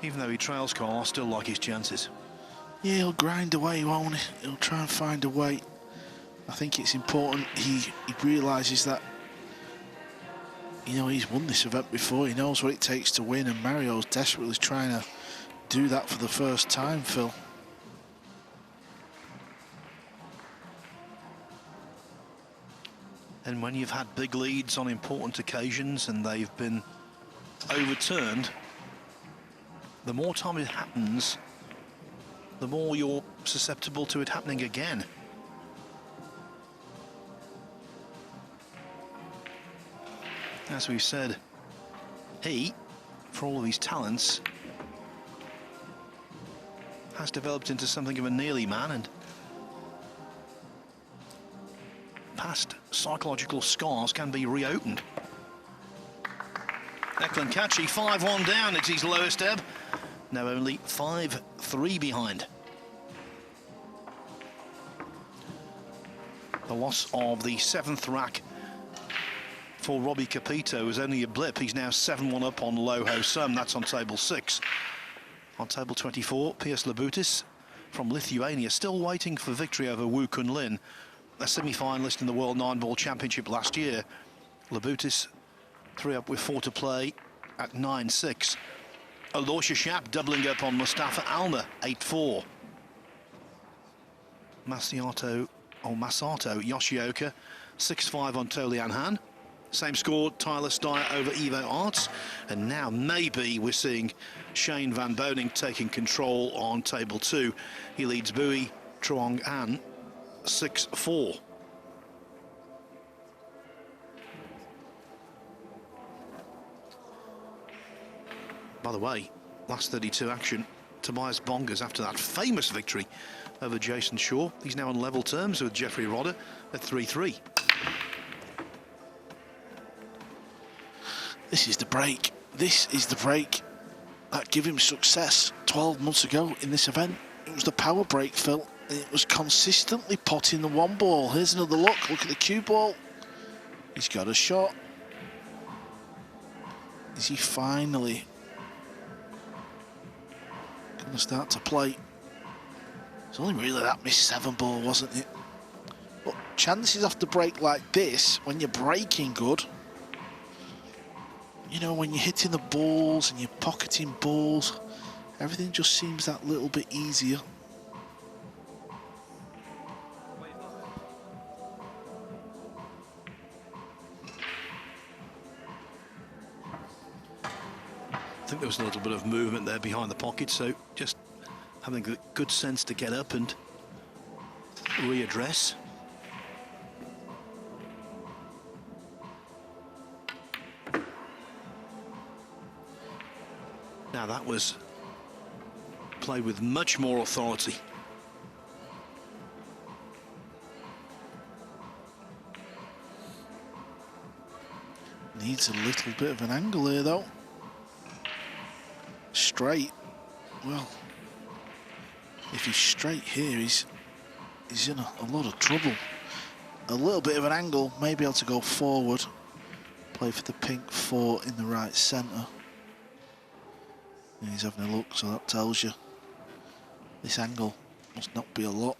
Even though he trails Carl, I still like his chances. Yeah, he'll grind away, won't he? He'll try and find a way. I think it's important he realises that, you know, he's won this event before. He knows what it takes to win, and Mario's desperately trying to do that for the first time, Phil. And when you've had big leads on important occasions and they've been overturned, the more time it happens, the more you're susceptible to it happening again. As we've said, he, for all of his talents, has developed into something of a nearly man, and past psychological scars can be reopened. Eklent Kaçi 5-1 down, it's his lowest ebb. Now only 5-3 behind. The loss of the 7th rack for Robbie Capito is only a blip. He's now 7-1 up on Lo Ho Sum. That's on table 6. On table 24, Piers Labutis from Lithuania, still waiting for victory over Woo Kun Lin, a semi-finalist in the World 9-Ball Championship last year. Labutis 3 up with 4 to play at 9-6. Aloysius Shap doubling up on Mustafa Alner, 8-4. Masato Yoshioka, 6-5 on Tolian Han. Same score, Tyler Steyer over Evo Arts. And now maybe we're seeing Shane Van Boening taking control on table 2. He leads Bui, Truong An 6-4. By the way, last 32 action, Tobias Bongers, after that famous victory over Jason Shaw, he's now on level terms with Jeffrey Rodder at 3-3. This is the break. This is the break that gave him success 12 months ago in this event. It was the power break, Phil. It was consistently potting the one ball. Here's another look. Look at the cue ball. He's got a shot. Is he finally going to start to play? It's only really that missed 7 ball, wasn't it? But chances off the break like this, when you're breaking good, you know, when you're hitting the balls and you're pocketing balls, everything just seems that little bit easier. I think there was a little bit of movement there behind the pocket, so just having the good sense to get up and readdress. Now that was played with much more authority. Needs a little bit of an angle here though. Straight, well, if he's straight here, he's in a lot of trouble. A little bit of an angle, may be able to go forward. Play for the pink 4 in the right centre. And he's having a look, so that tells you this angle must not be a lot.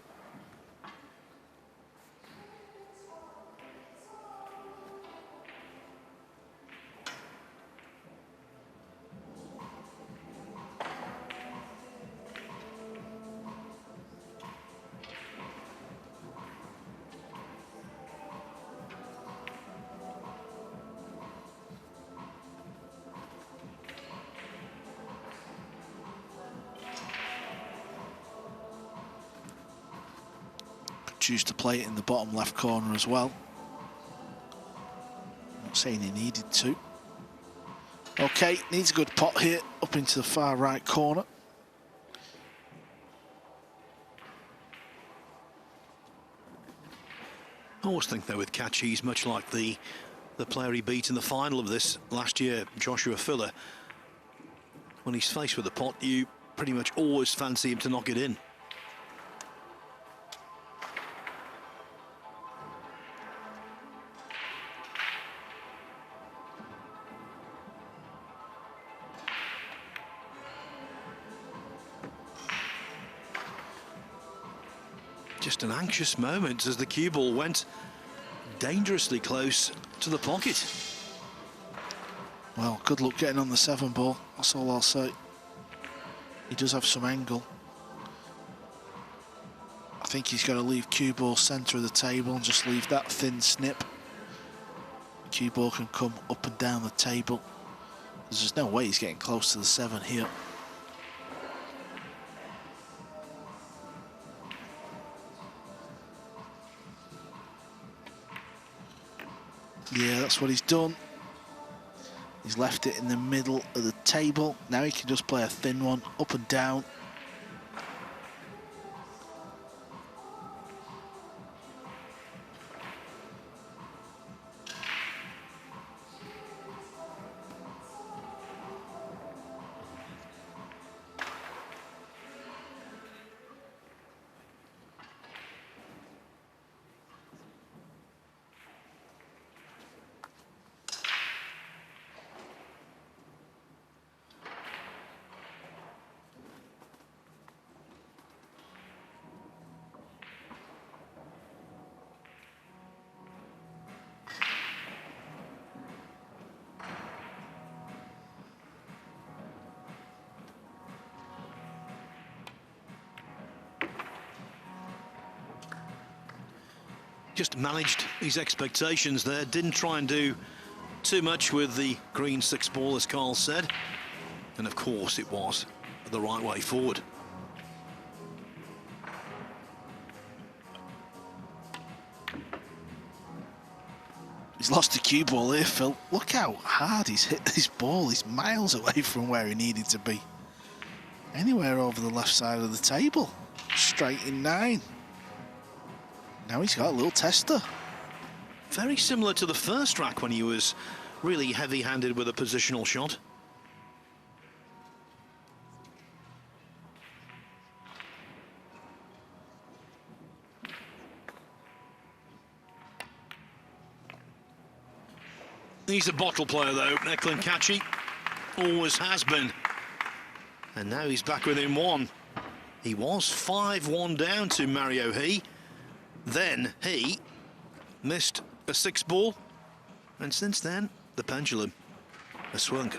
Choose to play it in the bottom left corner as well. Not saying he needed to. Okay, needs a good pot here, up into the far right corner. I always think though with Kaçi, he's much like the player he beat in the final of this last year, Joshua Filler. When he's faced with the pot, you pretty much always fancy him to knock it in. Just an anxious moment as the cue ball went dangerously close to the pocket. Well, good luck getting on the 7 ball, that's all I'll say. He does have some angle. I think he's got to leave cue ball centre of the table and just leave that thin snip. Cue ball can come up and down the table. There's no way he's getting close to the 7 here. Yeah, that's what he's done. He's left it in the middle of the table. Now he can just play a thin one up and down. Just managed his expectations there, didn't try and do too much with the green 6-ball, as Carl said. And of course it was the right way forward. He's lost a cue ball here, Phil. Look how hard he's hit this ball. He's miles away from where he needed to be. Anywhere over the left side of the table. Straight in 9. Now he's got a little tester. Very similar to the first rack when he was really heavy-handed with a positional shot. He's a bottle player though, Eklent Kaçi. Always has been. And now he's back within 1. He was 5-1 down to Mario He. Then he missed a 6-ball. And since then, the pendulum has swung.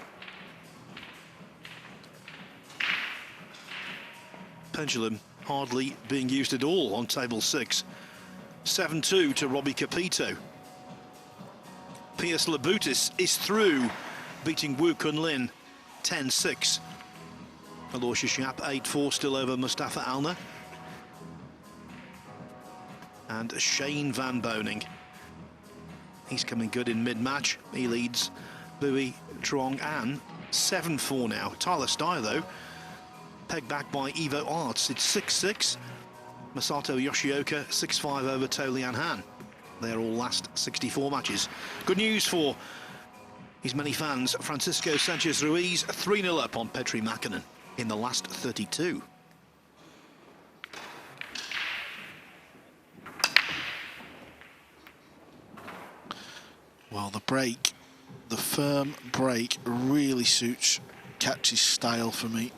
Pendulum hardly being used at all on table 6. 7-2 to Robbie Capito. Piers Labutis is through, beating Wu Kunlin 10-6. Aloysius Schaap 8-4 still over Mustafa Alner. And Shane van Boening. He's coming good in mid-match. He leads Bui Trong An 7-4 now. Tyler Steyer, though, pegged back by Evo Arts. It's 6-6. Masato Yoshioka 6-5 over To Lian Han. They're all last 64 matches. Good news for his many fans. Francisco Sanchez Ruiz 3-0 up on Petri Makinen in the last 32. Well, the break, the firm break, really suits Kaçi's style for me.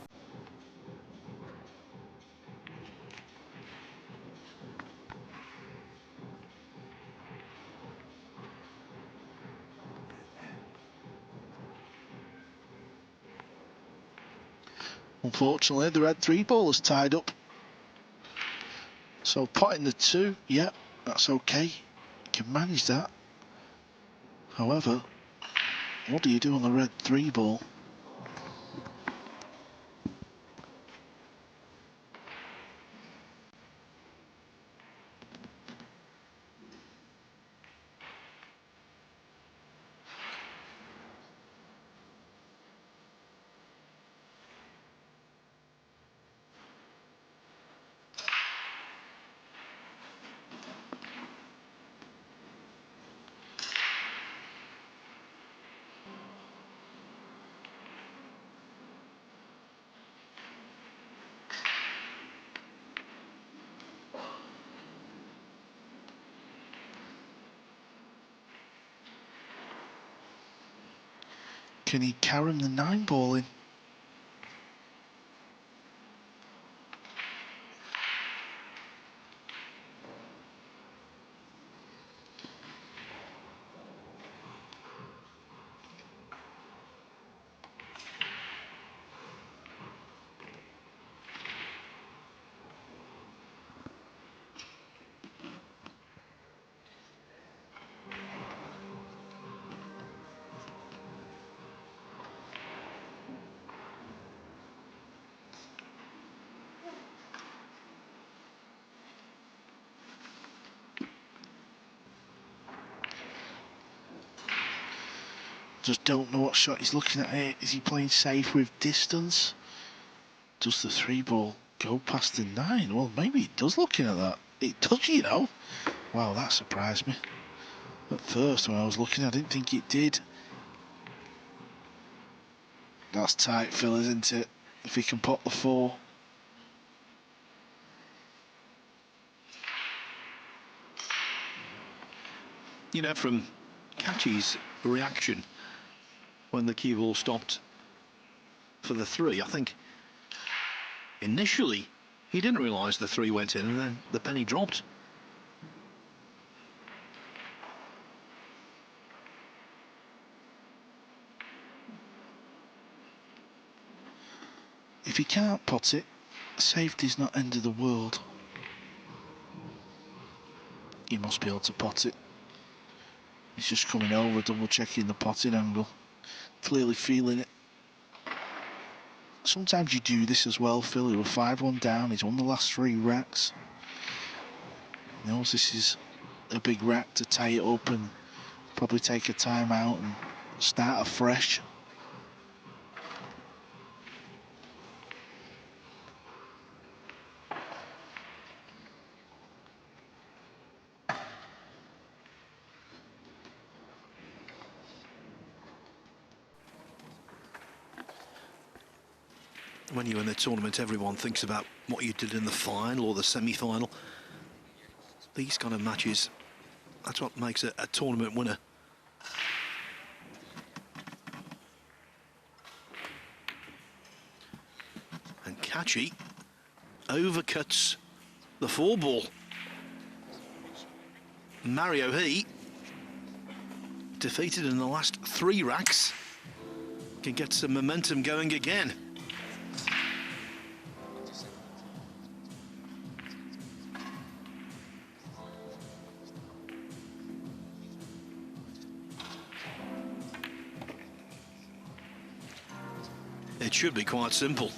Unfortunately, the red 3-ball is tied up. So potting the 2, yeah, that's okay. You can manage that. However, what do you do on the red 3-ball? Can he carry the 9-ball in? Just don't know what shot he's looking at here. Is he playing safe with distance? Does the 3-ball go past the 9? Well, maybe he does looking at that. It does, you know. Wow, that surprised me. At first, when I was looking, I didn't think it did. That's tight, Phil, isn't it? If he can pop the 4. You know, from Kaçi's reaction when the cue ball stopped for the 3, I think initially he didn't realise the 3 went in and then the penny dropped. If he can't pot it, safety's not end of the world. He must be able to pot it. He's just coming over, double checking the potting angle. Clearly feeling it. Sometimes you do this as well, Phil. He was 5-1 down. He's won the last 3 racks. He knows this is a big rack to tie it up and probably take a time out and start afresh. When you're in the tournament, everyone thinks about what you did in the final or the semi-final. These kind of matches, that's what makes a tournament winner. And Kaçi overcuts the 4-ball. Mario He, defeated in the last 3 racks, can get some momentum going again. It should be quite simple.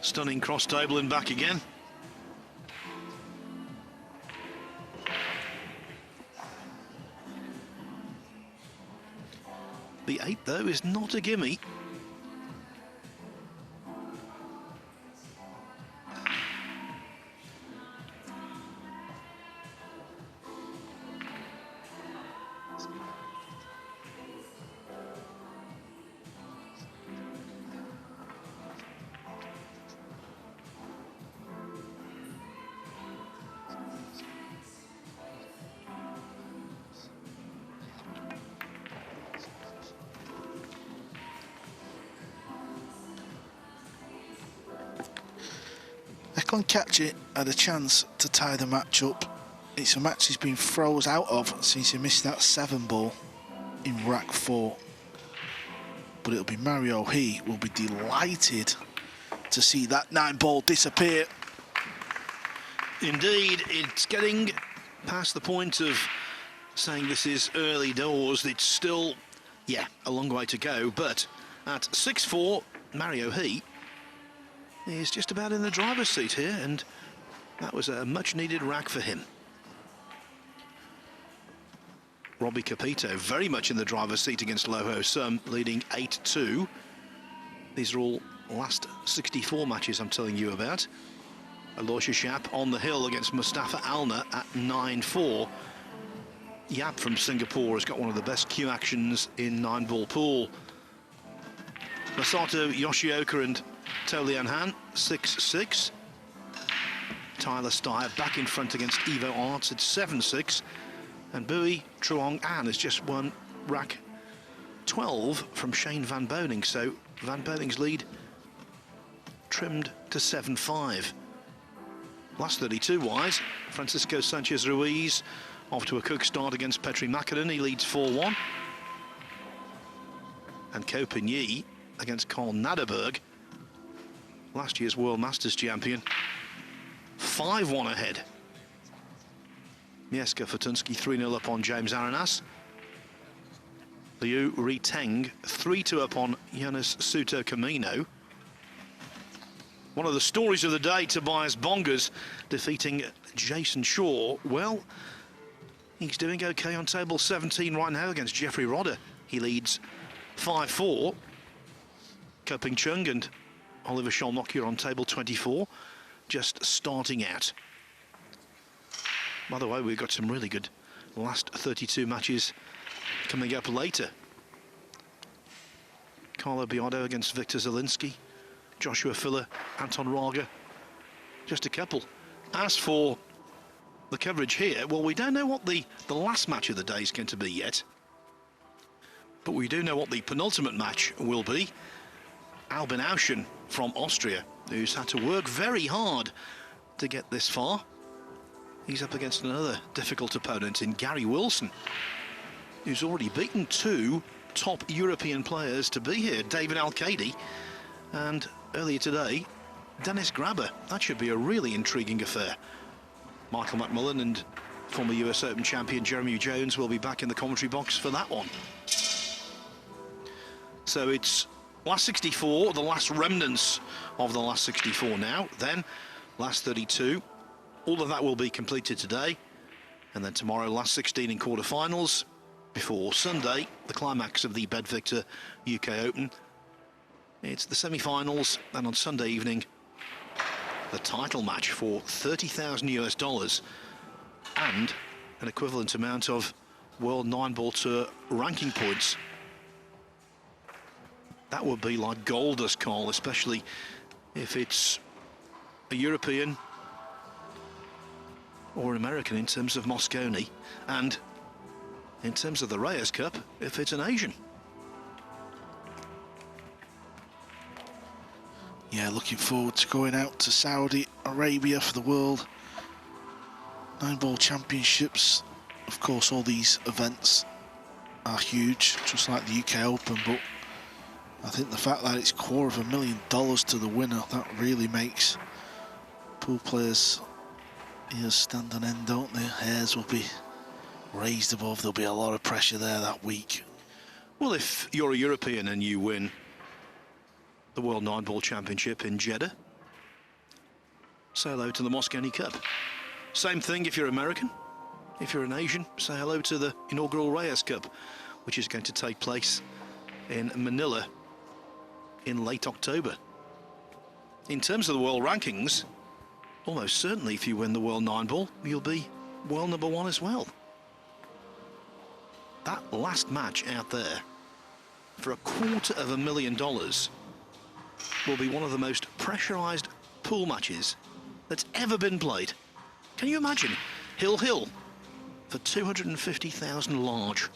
Stunning cross table and back again. The 8 though is not a gimme. Eklent Kaçi had a chance to tie the match up. It's a match he's been froze out of since he missed that 7-ball in rack 4. But it'll be Mario He will be delighted to see that 9-ball disappear. Indeed, it's getting past the point of saying this is early doors. It's still, yeah, a long way to go. But at 6-4, Mario He is just about in the driver's seat here, and that was a much-needed rack for him. Robbie Capito very much in the driver's seat against Loho Sum, leading 8-2. These are all last 64 matches I'm telling you about. Aloysius Yap on the hill against Mustafa Alna at 9-4. Yap from Singapore has got one of the best cue actions in 9-ball pool. Masato Yoshioka and To Lian Han, 6-6. Tyler Steyer back in front against Evo Arts at 7-6. And Bui Truong An has just won rack 12 from Shane Van Boening. So Van Boning's lead trimmed to 7-5. Last 32 wise, Francisco Sanchez Ruiz off to a quick start against Petri Makanen. He leads 4-1. And Ko Pin-Yi against Carl Naderberg, last year's World Masters champion, 5-1 ahead. Mieska Fortunsky 3-0 up on James Arenas. Liu Riteng 3-2 up on Jonas Suto Camino. One of the stories of the day, Tobias Bongers defeating Jason Shaw. Well, he's doing okay on table 17 right now against Jeffrey Rodder. He leads 5-4. Koping Chung and Oliver Sholnock on table 24, just starting out. By the way, we've got some really good last 32 matches coming up later. Carlo Biardo against Victor Zielinski, Joshua Filler, Anton Raga, just a couple. As for the coverage here, well, we don't know what the last match of the day is going to be yet, but we do know what the penultimate match will be. Albin Auschen from Austria, who's had to work very hard to get this far. He's up against another difficult opponent in Gary Wilson, who's already beaten 2 top European players to be here, David Al-Kaidi, and earlier today, Dennis Grabber. That should be a really intriguing affair. Michael McMullen and former US Open champion Jeremy Jones will be back in the commentary box for that one. So it's last 64, the last remnants of the last 64 now, then last 32. All of that will be completed today, and then tomorrow last 16 in quarterfinals, before Sunday the climax of the Bedvictor UK Open. It's the semi-finals, and on Sunday evening the title match for $30,000 and an equivalent amount of World 9-Ball Tour ranking points. That would be like gold dust, Carl, especially if it's a European or an American in terms of Mosconi, and in terms of the Reyes Cup, if it's an Asian. Yeah, looking forward to going out to Saudi Arabia for the World 9-Ball Championships. Of course, all these events are huge, just like the UK Open, but I think the fact that it's $250,000 to the winner, that really makes pool players' ears stand on end, don't they? Hairs will be raised above. There'll be a lot of pressure there that week. Well, if you're a European and you win the World 9-Ball Championship in Jeddah, say hello to the Mosconi Cup. Same thing if you're American. If you're an Asian, say hello to the inaugural Reyes Cup, which is going to take place in Manila in late October. In terms of the world rankings, almost certainly if you win the World 9-Ball, you'll be world number 1 as well. That last match out there for $250,000 will be one of the most pressurized pool matches that's ever been played. Can you imagine? Hill for 250,000 large.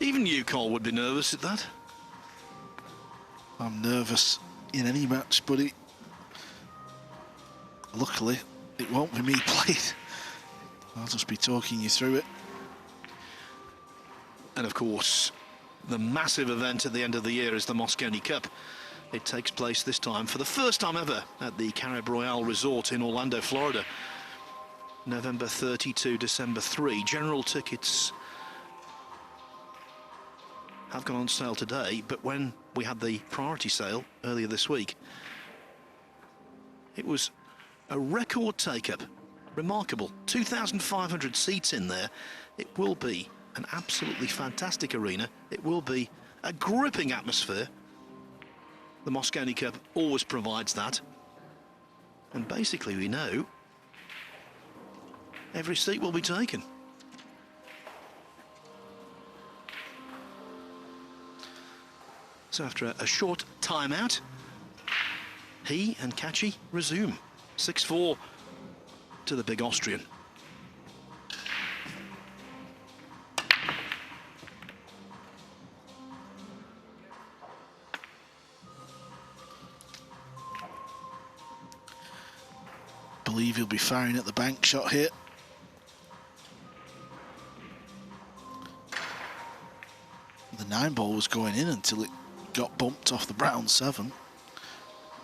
Even you, Cole, would be nervous at that. I'm nervous in any match, but luckily it won't be me playing. I'll just be talking you through it. And of course, the massive event at the end of the year is the Mosconi Cup. It takes place this time for the first time ever at the Carib Royale Resort in Orlando, Florida. November 30 to December 3. General tickets have gone on sale today, but when we had the priority sale earlier this week, it was a record take-up. Remarkable. 2,500 seats in there. It will be an absolutely fantastic arena. It will be a gripping atmosphere. The Mosconi Cup always provides that. And basically we know every seat will be taken. So after a short timeout, he and Kaçi resume. 6-4 to the big Austrian. Believe he'll be firing at the bank shot here. The 9-ball was going in until it got bumped off the brown 7.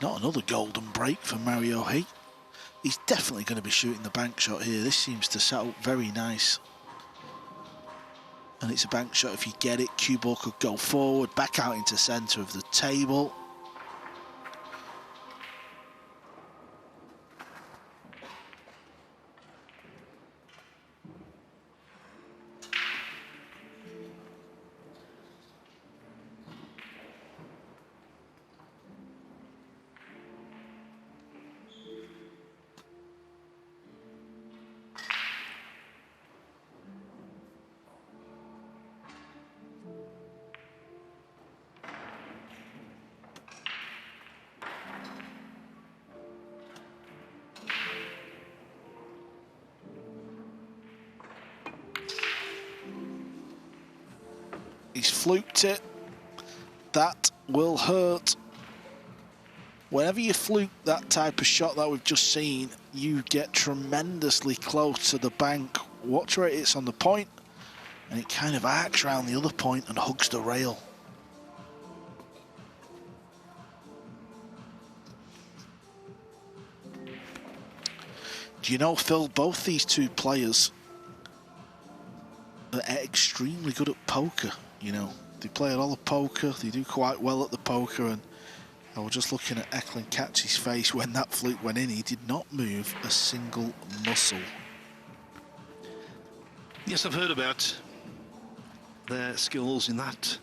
Not another golden break for Mario He. He's definitely going to be shooting the bank shot here. This seems to set up very nice. And it's a bank shot. If you get it, cue ball could go forward, back out into centre of the table. He's fluked it. That will hurt. Whenever you fluke that type of shot that we've just seen, you get tremendously close to the bank. Watch where it hits on the point, and it kind of arcs around the other point and hugs the rail. Do you know, Phil, both these two players are extremely good at poker. You know, they play a lot of poker, they do quite well at the poker, and I was just looking at Eklent Kaçi's face when that fluke went in. He did not move a single muscle. Yes, I've heard about their skills in that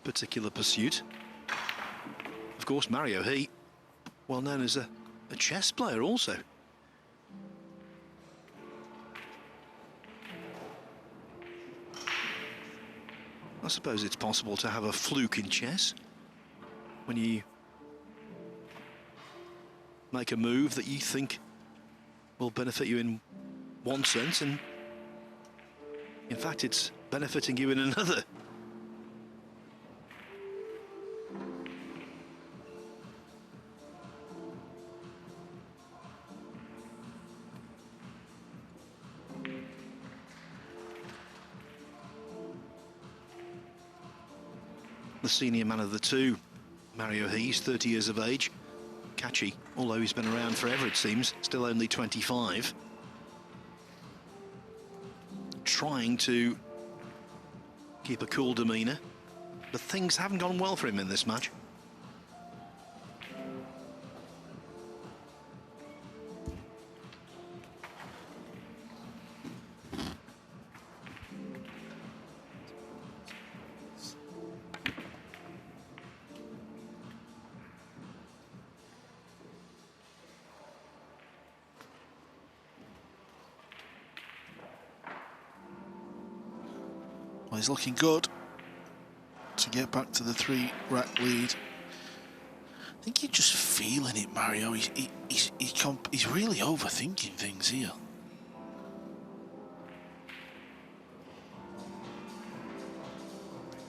particular pursuit. Of course, Mario He, well known as a chess player also. I suppose it's possible to have a fluke in chess when you make a move that you think will benefit you in one sense, and in fact it's benefiting you in another. The senior man of the two, Mario He's 30 years of age. Kaçi, although he's been around forever it seems, still only 25. Trying to keep a cool demeanour, but things haven't gone well for him in this match. Well, he's looking good to get back to the 3-rack lead. I think you're just feeling it, Mario. He's really overthinking things here.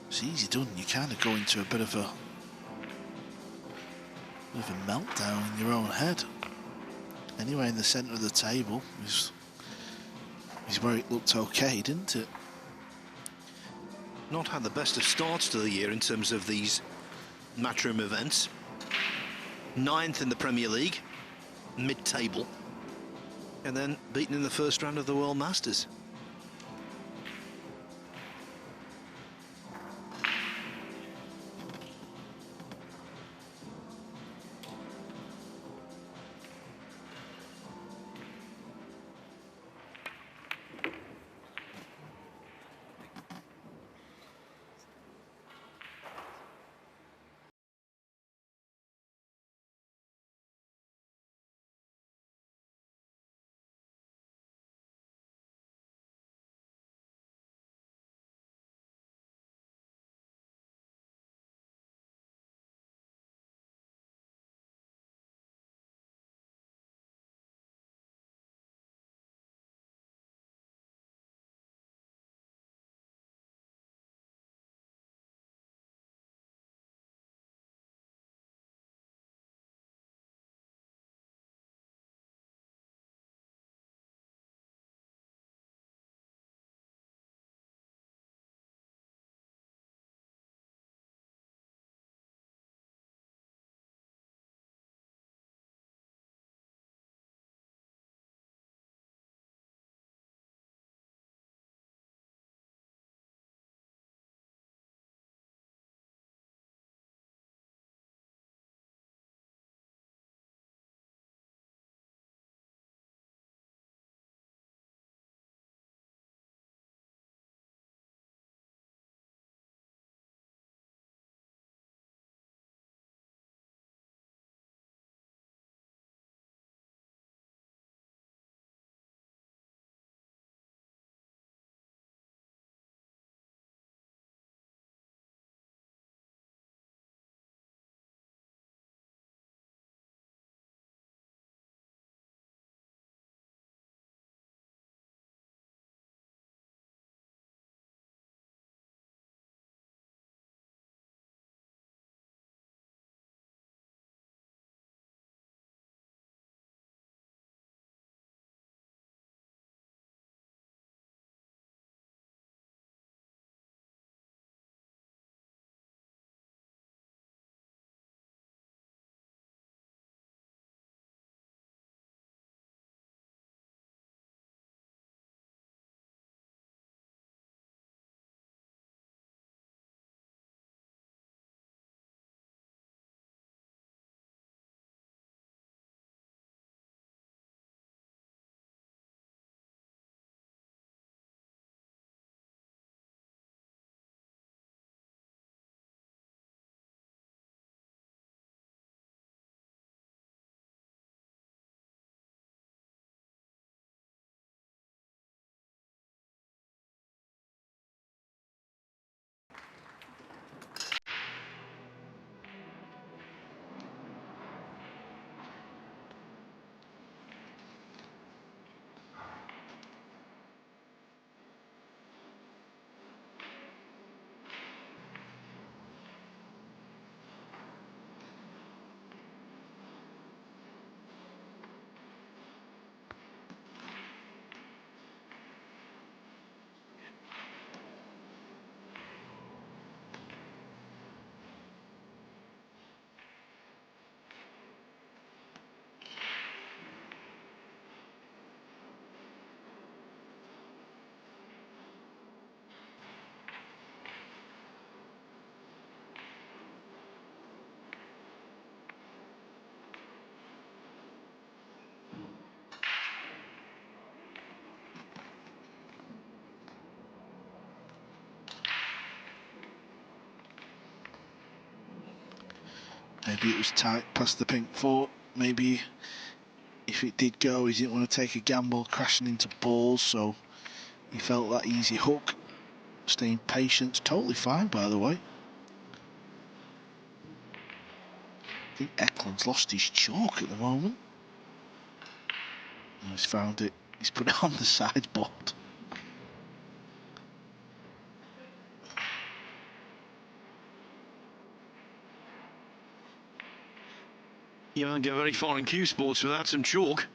It's easy done. You kind of go into a bit of a meltdown in your own head. Anyway, in the centre of the table is where it looked okay, didn't it? Not had the best of starts to the year in terms of these matchroom events. 9th in the Premier League, mid-table, and then beaten in the first round of the World Masters. Maybe it was tight past the pink 4. Maybe if it did go, he didn't want to take a gamble crashing into balls, so he felt that easy hook. Staying patient, totally fine by the way. I think Eklund's lost his chalk at the moment. He's found it, he's put it on the sideboard. You won't get very far in Q Sports without some chalk.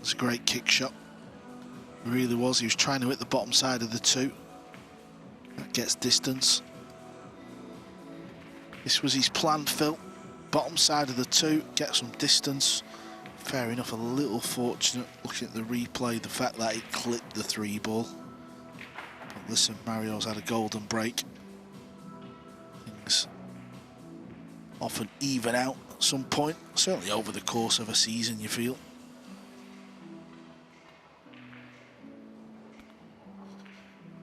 It's a great kick shot. It really was. He was trying to hit the bottom side of the 2. That gets distance. This was his plan, Phil. Bottom side of the 2, get some distance. Fair enough, a little fortunate looking at the replay, the fact that it clipped the 3 ball. But listen, Mario's had a golden break. Things often even out at some point, certainly over the course of a season, you feel.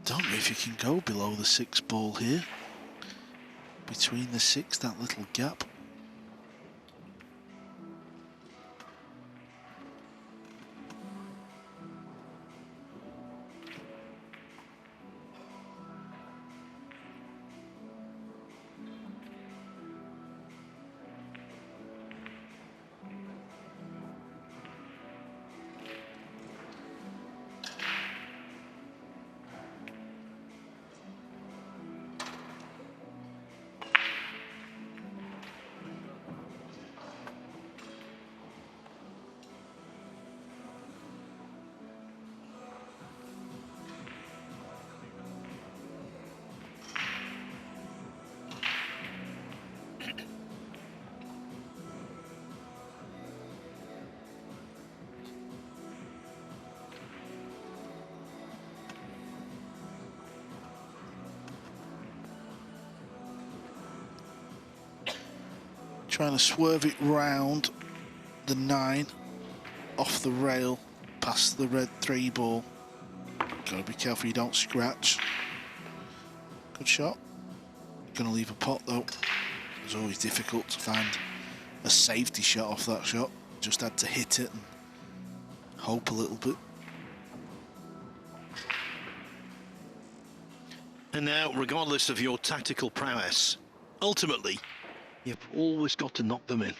Don't know if you can go below the 6 ball here. Between the 6, that little gap. Trying to swerve it round the 9, off the rail, past the red 3 ball. Gotta be careful you don't scratch. Good shot. Gonna leave a pot though. It's always difficult to find a safety shot off that shot. Just had to hit it and hope a little bit. And now, regardless of your tactical prowess, ultimately, you've always got to knock them in.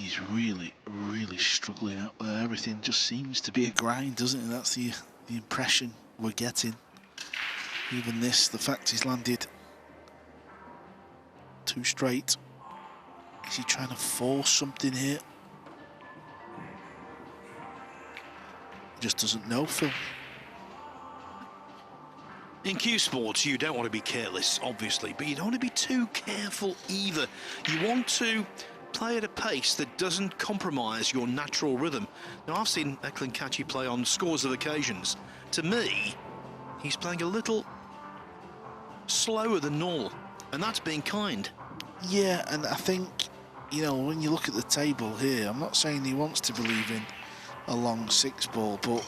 He's really, really struggling out there. Everything just seems to be a grind, doesn't it? That's the impression we're getting. Even this, the fact he's landed 2 straight. Is he trying to force something here? Just doesn't know, Phil. In cue sports, you don't want to be careless, obviously, but you don't want to be too careful either. You want to play at a pace that doesn't compromise your natural rhythm. Now, I've seen Eklent Kaçi play on scores of occasions. To me, he's playing a little slower than normal, and that's being kind. Yeah, and I think, you know, when you look at the table here, I'm not saying he wants to believe in a long 6-ball, but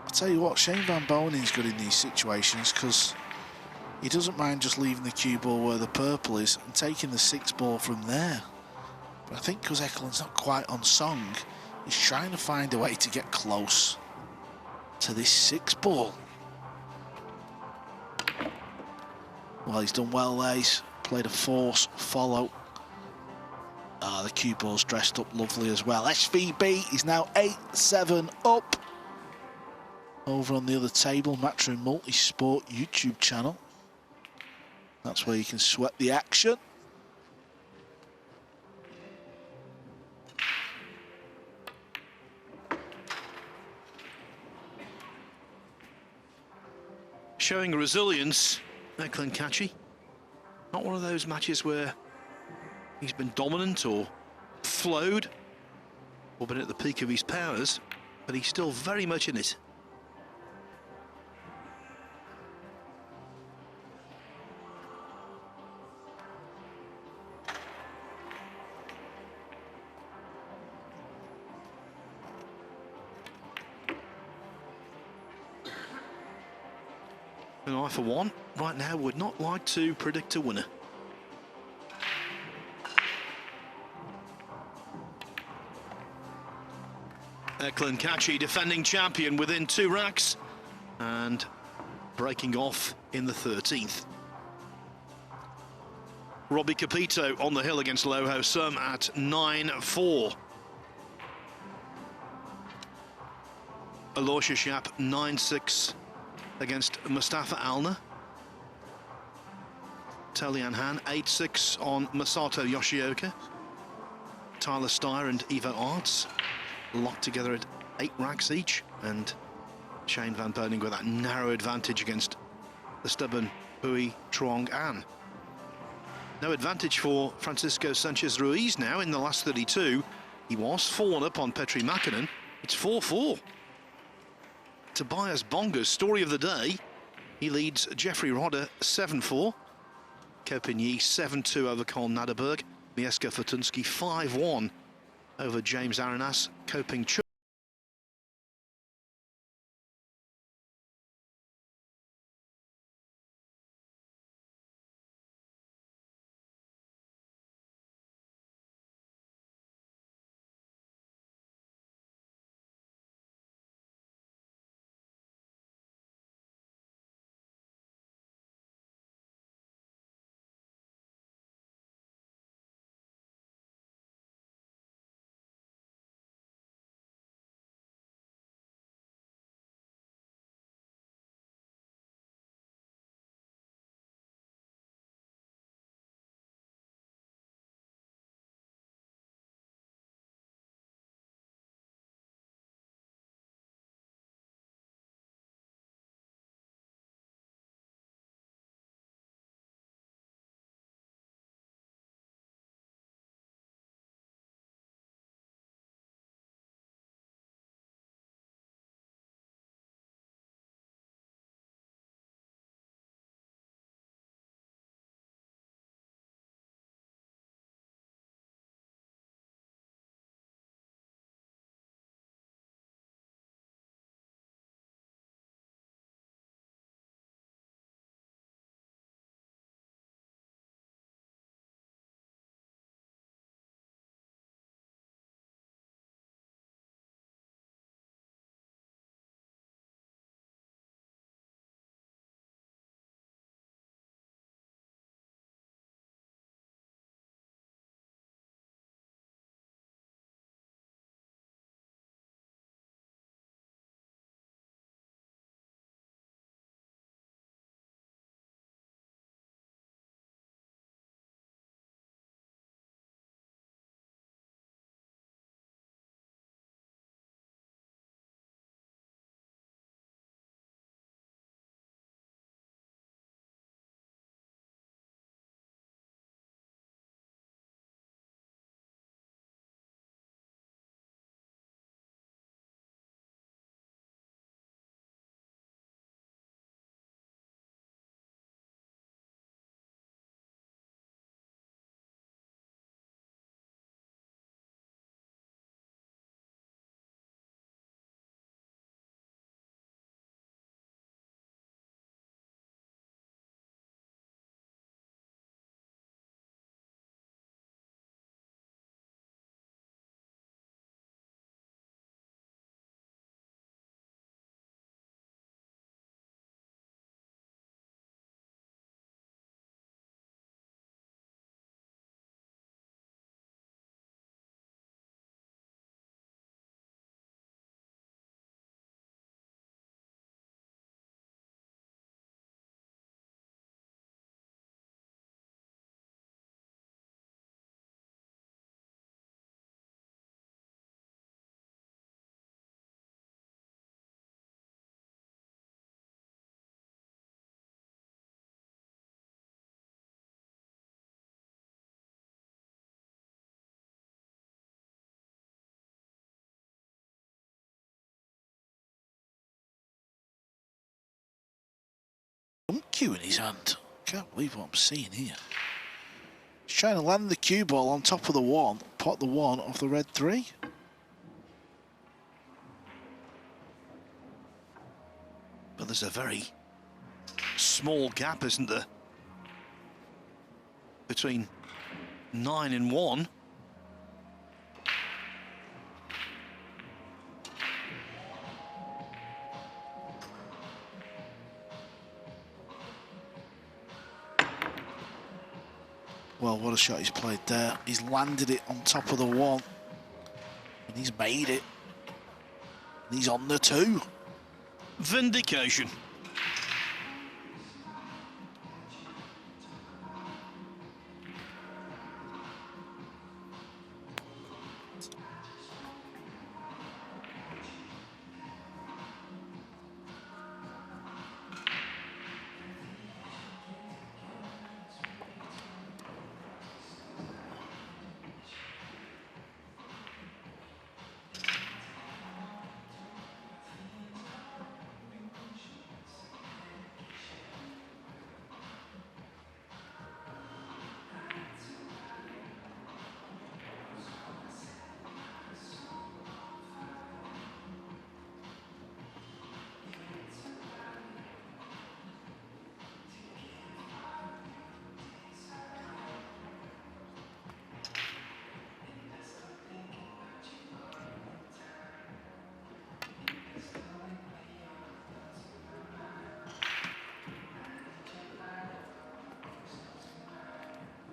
I'll tell you what, Shane Van Boning's good in these situations because he doesn't mind just leaving the cue ball where the purple is and taking the 6-ball from there. But I think because Eklund's not quite on song, he's trying to find a way to get close to this 6-ball. Well, he's done well there. He's played a force follow. The cue ball's dressed up lovely as well. SVB is now 8-7 up. Over on the other table, Matchroom Multisport YouTube channel. That's where you can sweat the action. Showing resilience, Eklent Kaçi. Not one of those matches where he's been dominant or flowed or been at the peak of his powers, but he's still very much in it. And I, for one, right now would not like to predict a winner. Eklent Kaçi, defending champion, within 2 racks and breaking off in the 13th. Robbie Capito on the hill against Loho Sum at 9-4. Alosha Shap 9-6 against Mustafa Alner. Telian Han 8-6 on Masato Yoshioka. Tyler Steyer and Evo Arts locked together at 8 racks each, and Shane Van Boening with that narrow advantage against the stubborn Hui Truong An. No advantage for Francisco Sanchez Ruiz now in the last 32. He was 4-1 up on Petri Makinen. It's 4-4. Tobias Bonga's story of the day. He leads Jeffrey Rodder 7-4. Kopinyi 7-2 over Colin Naderberg. Mieszko Fortunski 5-1 over James Aranas. Koping some cue in his hand. Can't believe what I'm seeing here. He's trying to land the cue ball on top of the one, pot the one off the red 3. But there's a very small gap, isn't there, between 9 and 1. Well, what a shot he's played there. He's landed it on top of the 1. And he's made it. And he's on the 2. Vindication.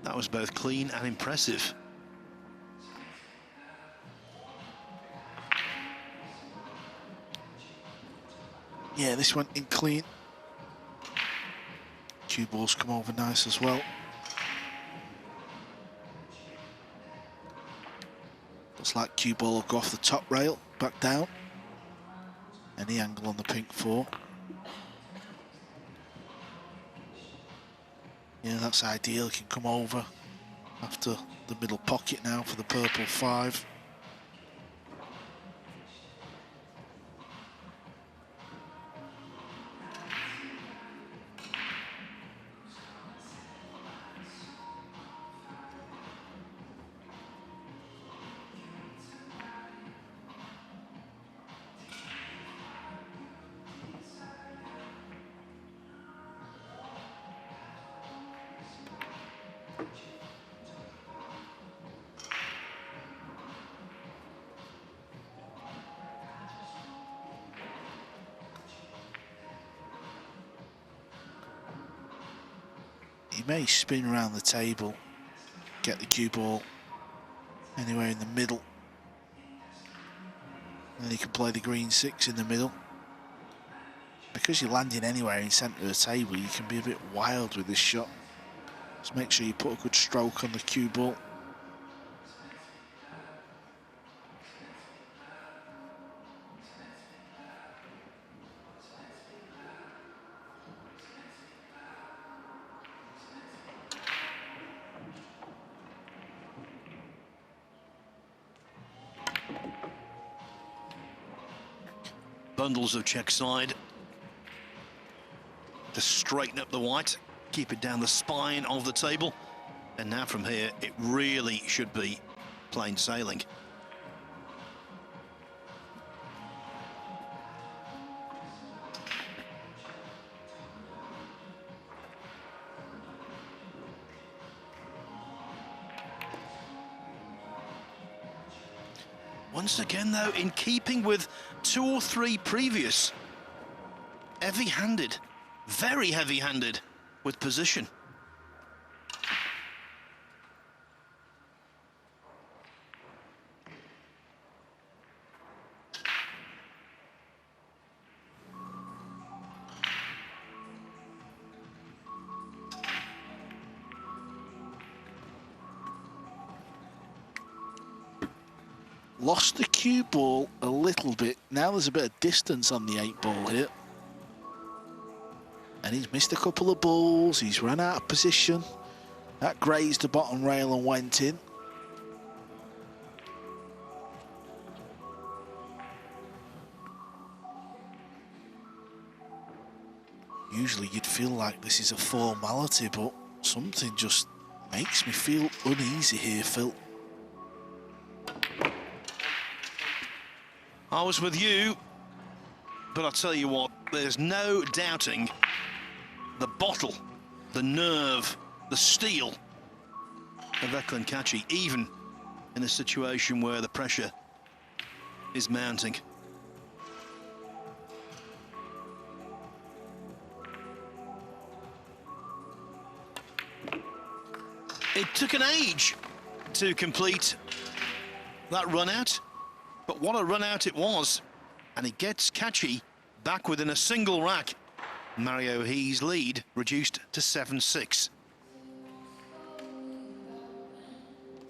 That was both clean and impressive. Yeah, this went in clean. Cue balls come over nice as well. Looks like cue ball will go off the top rail, back down. Any angle on the pink 4. Yeah, that's ideal. Can come over after the middle pocket now for the purple 5. He may spin around the table, get the cue ball anywhere in the middle. And then he can play the green 6 in the middle. Because you're landing anywhere in centre of the table, you can be a bit wild with this shot. Just make sure you put a good stroke on the cue ball. Bundles of check side to straighten up the white, keep it down the spine of the table, and now from here it really should be plain sailing. Once again, though, in keeping with 2 or 3 previous, heavy-handed, very heavy-handed with position. Lost the cue ball a little bit. Now there's a bit of distance on the 8 ball here. And he's missed a couple of balls. He's run out of position. That grazed the bottom rail and went in. Usually you'd feel like this is a formality, but something just makes me feel uneasy here, Phil. I was with you, but I'll tell you what, there's no doubting the bottle, the nerve, the steel of Eklent Kaçi, even in a situation where the pressure is mounting. It took an age to complete that run out, but what a run out it was. And it gets Kaçi back within a single rack. Mario He's lead reduced to 7-6.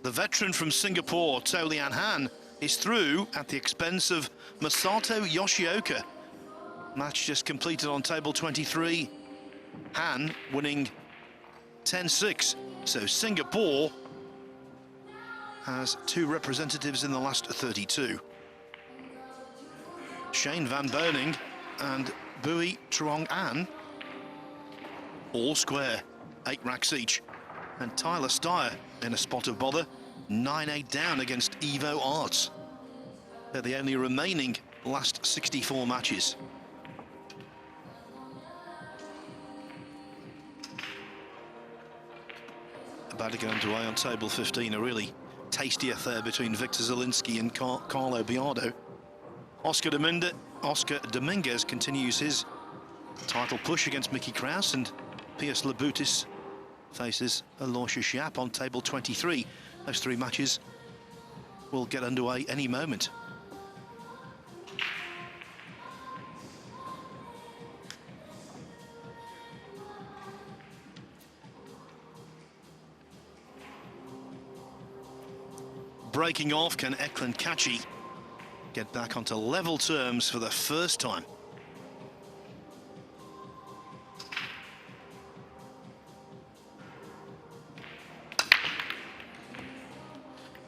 The veteran from Singapore, To Lian Han, is through at the expense of Masato Yoshioka. Match just completed on table 23. Han winning 10-6. So Singapore has two representatives in the last 32. Shane van Boening and Bui Truong An, all square, 8 racks each. And Tyler Steyer in a spot of bother, 9-8 down against Evo Arts. They're the only remaining last 64 matches. About to get underway on table 15, a really tasty affair between Victor Zielinski and Carlo Biardo. Oscar Dominguez continues his title push against Mickey Krause, and Piers Labutis faces Alorcia Schiap on table 23. Those three matches will get underway any moment. Breaking off, can Eklent Kaçi get back onto level terms for the first time?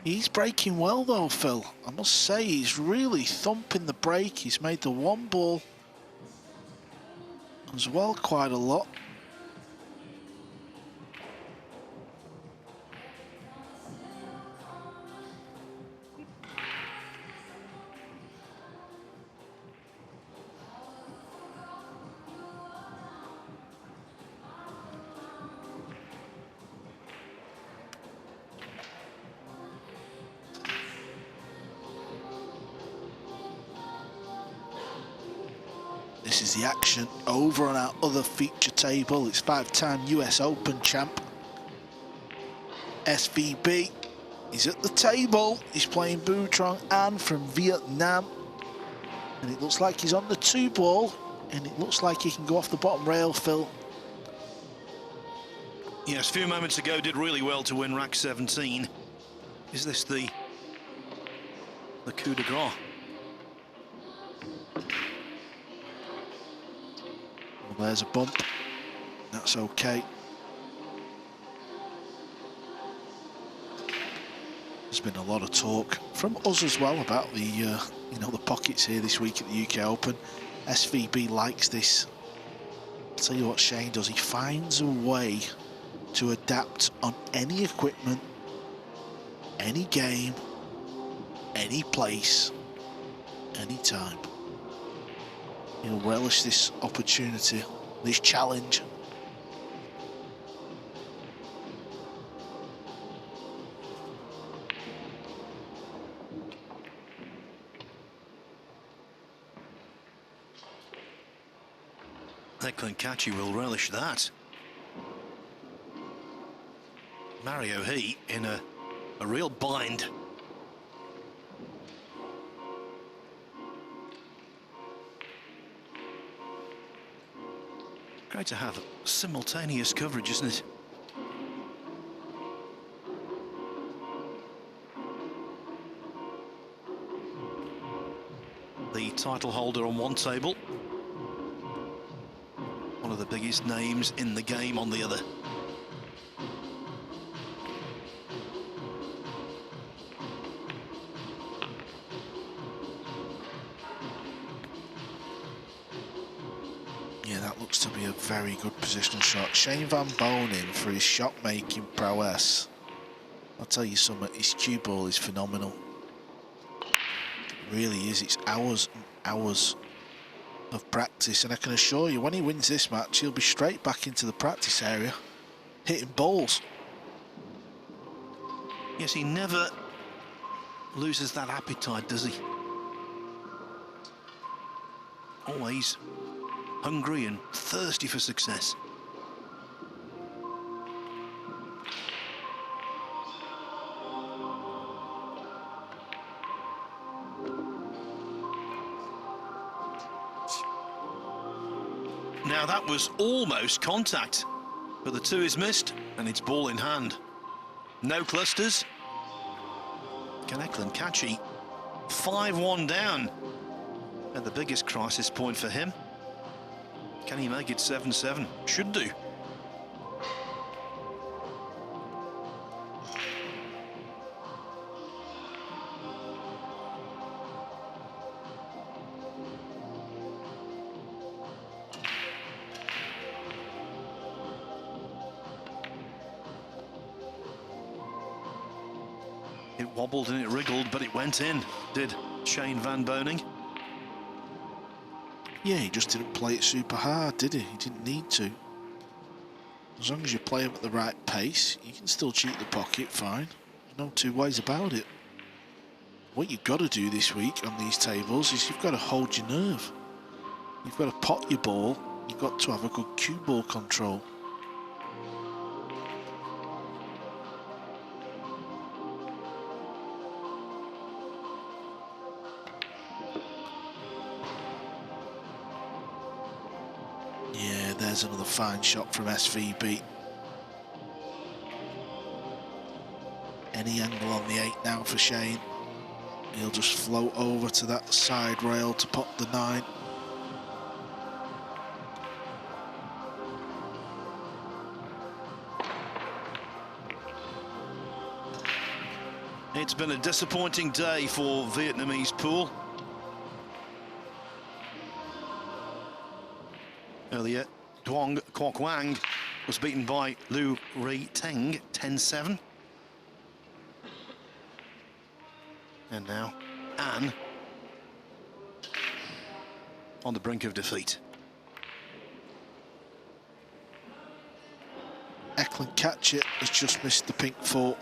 He's breaking well though, Phil. I must say, he's really thumping the break. He's made the one ball as well quite a lot. This is the action over on our other feature table. It's 5-time US Open champ SVB. He's at the table. He's playing Bui Truong An from Vietnam. And it looks like he's on the 2-ball. And it looks like he can go off the bottom rail, Phil. Yes, a few moments ago did really well to win rack 17. Is this the coup de grace? Well, there's a bump. That's okay. There's been a lot of talk from us as well about the the pockets here this week at the UK Open. SVB likes this. I'll tell you what Shane does. He finds a way to adapt on any equipment, any game, any place, any time. He'll relish this opportunity, this challenge. Eklent Kaçi will relish that. Mario He in a real bind. Great to have simultaneous coverage, isn't it? The title holder on one table, one of the biggest names in the game on the other. Yeah, that looks to be a very good positional shot. Shane Van Boening, for his shot-making prowess, I'll tell you something, his cue ball is phenomenal. It really is. It's hours and hours of practice, and I can assure you, when he wins this match, he'll be straight back into the practice area, hitting balls. Yes, he never loses that appetite, does he? Always hungry and thirsty for success. Now that was almost contact, but the 2 is missed and it's ball in hand. No clusters. Can Eklent Kaçi 5-1 down at the biggest crisis point for him? Can he make it 7-7? Should do. It wobbled and it wriggled, but it went in, did Shane Van Boening. Yeah, he just didn't play it super hard, did he? He didn't need to. As long as you play him at the right pace, you can still cheat the pocket fine. There's no two ways about it. What you've got to do this week on these tables is you've got to hold your nerve. You've got to pot your ball. You've got to have a good cue ball control. Yeah, there's another fine shot from SVB. Any angle on the 8 now for Shane. He'll just float over to that side rail to pot the 9. It's been a disappointing day for Vietnamese pool. Earlier, Duong Quoc Wang was beaten by Lu Ri Teng 10-7. And now An on the brink of defeat. Eklent Kaçi has just missed the pink 4.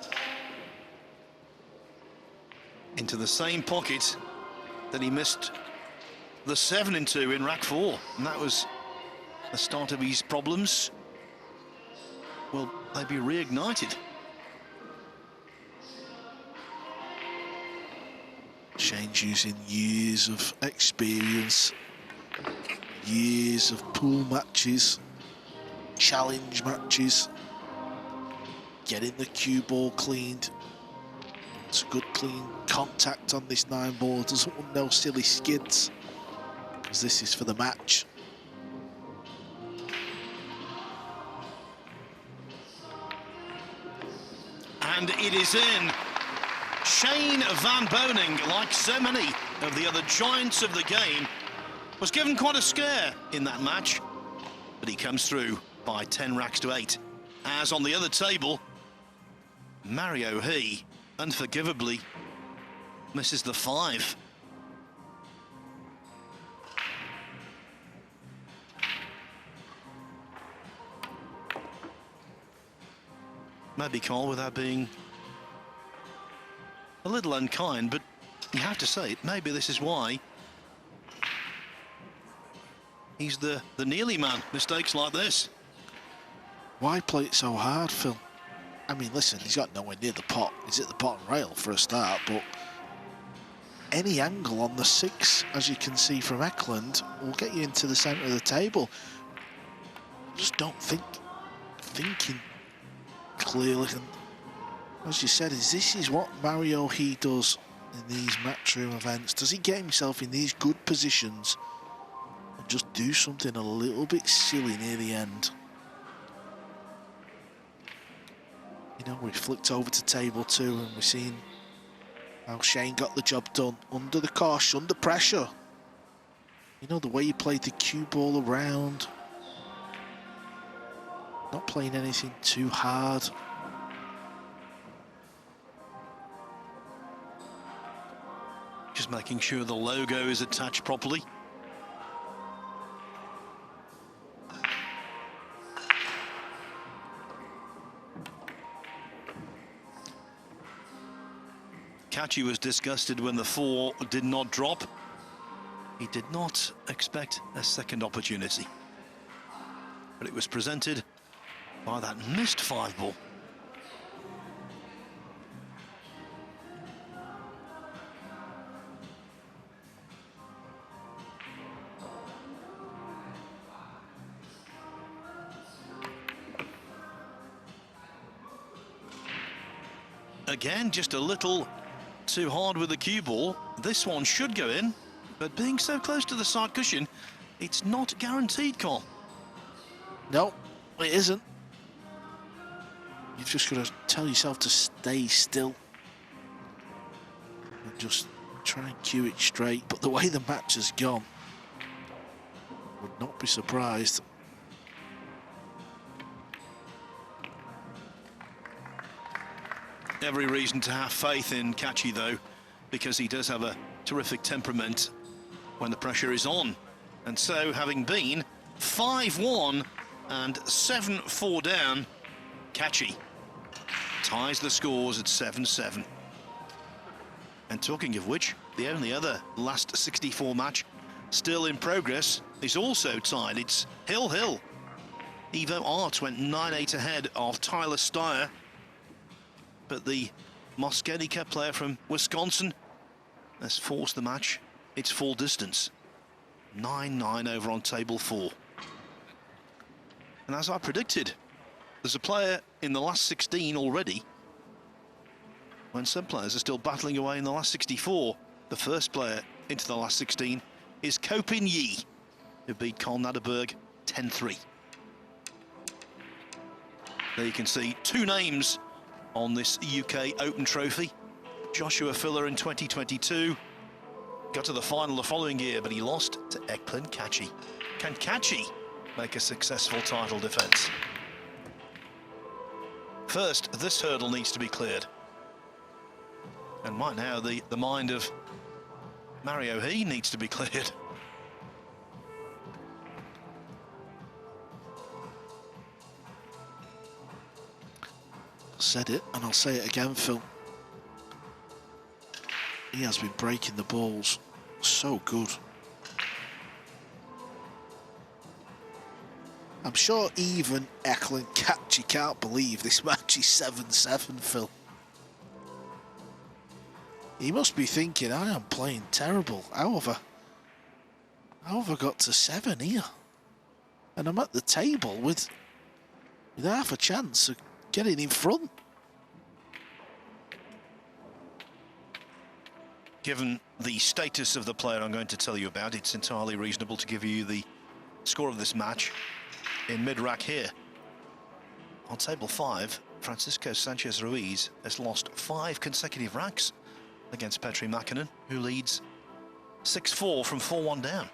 Into the same pocket that he missed the 7-2 in rack 4. And that was the start of his problems. Will they be reignited? Shane's using years of experience, years of pool matches, challenge matches, getting the cue ball cleaned. It's a good clean contact on this 9 ball. Doesn't want no silly skids, because this is for the match. And it is in. Shane Van Boening, like so many of the other giants of the game, was given quite a scare in that match, but he comes through by 10 racks to 8. As on the other table, Mario He unforgivably misses the 5. Maybe Cole, without being a little unkind, but you have to say it, maybe this is why he's the nearly man. Mistakes like this. Why play it so hard, Phil? I mean, listen, he's got nowhere near the pot. He's at the bottom rail for a start, but any angle on the 6, as you can see from Eklent, will get you into the centre of the table. Just don't thinking clearly. And as you said, this is what Mario He does in these matchroom events. Does he get himself in these good positions and just do something a little bit silly near the end? You know, we flicked over to table 2 and we've seen how Shane got the job done under the cosh, under pressure. You know, the way he played the cue ball around, Not playing anything too hard. Just making sure the logo is attached properly. Kaçi was disgusted when the 4 did not drop. He did not expect a second opportunity. But it was presented by that missed 5 ball. Again, just a little too hard with the cue ball. This one should go in, but being so close to the side cushion, it's not guaranteed, Carl. No, it isn't. You've just got to tell yourself to stay still and just try and cue it straight. But the way the match has gone, would not be surprised. Every reason to have faith in Kaçi, though, because he does have a terrific temperament when the pressure is on. And so, having been 5-1 and 7-4 down, Kaçi ties the scores at 7-7. And talking of which, the only other last 64 match still in progress is also tied. It's Hill. Ivo Art went 9-8 ahead of Tyler Steyer. But the Moskenica player from Wisconsin has forced the match its full distance. 9-9 over on table 4. And as I predicted, there's a player in the last 16 already, when some players are still battling away in the last 64. The first player into the last 16 is Kopin Yi, who beat Carl Naderberg 10-3. There you can see 2 names on this UK Open Trophy. Joshua Filler in 2022 got to the final the following year, but he lost to Eklent Kaçi. Can Kaçi make a successful title defence? First, this hurdle needs to be cleared. And right now, the mind of Mario He needs to be cleared. Said it, and I'll say it again, Phil. He has been breaking the balls so good. I'm sure even Eklent Kaçi can't believe this match is 7-7, Phil. He must be thinking, I am playing terrible. How have I got to 7 here? And I'm at the table with half a chance of getting in front. Given the status of the player I'm going to tell you about, it's entirely reasonable to give you the score of this match in mid-rack here. On table 5, Francisco Sanchez Ruiz has lost 5 consecutive racks against Petri Makinen, who leads 6-4 from 4-1 down.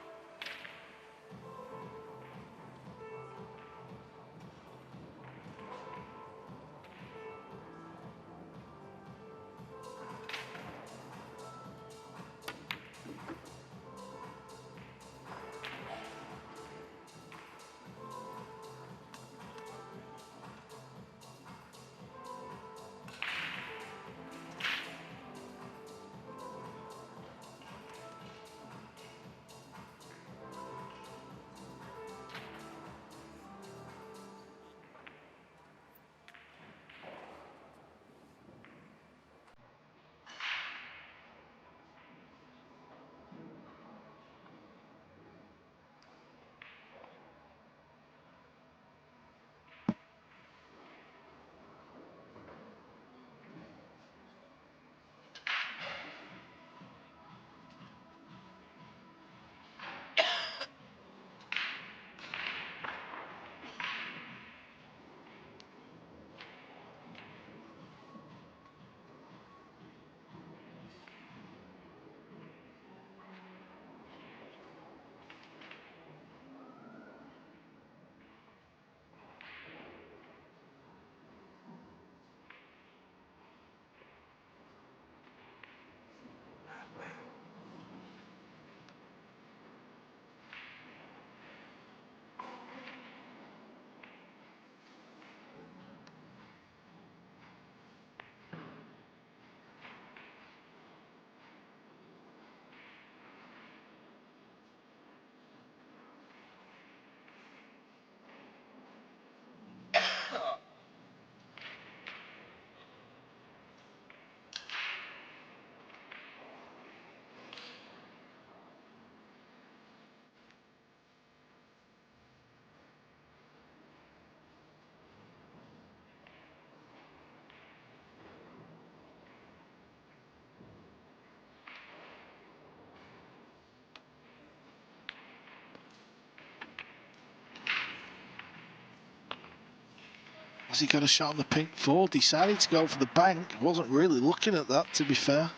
Has he got a shot on the pink 4? Decided to go for the bank. Wasn't really looking at that, to be fair.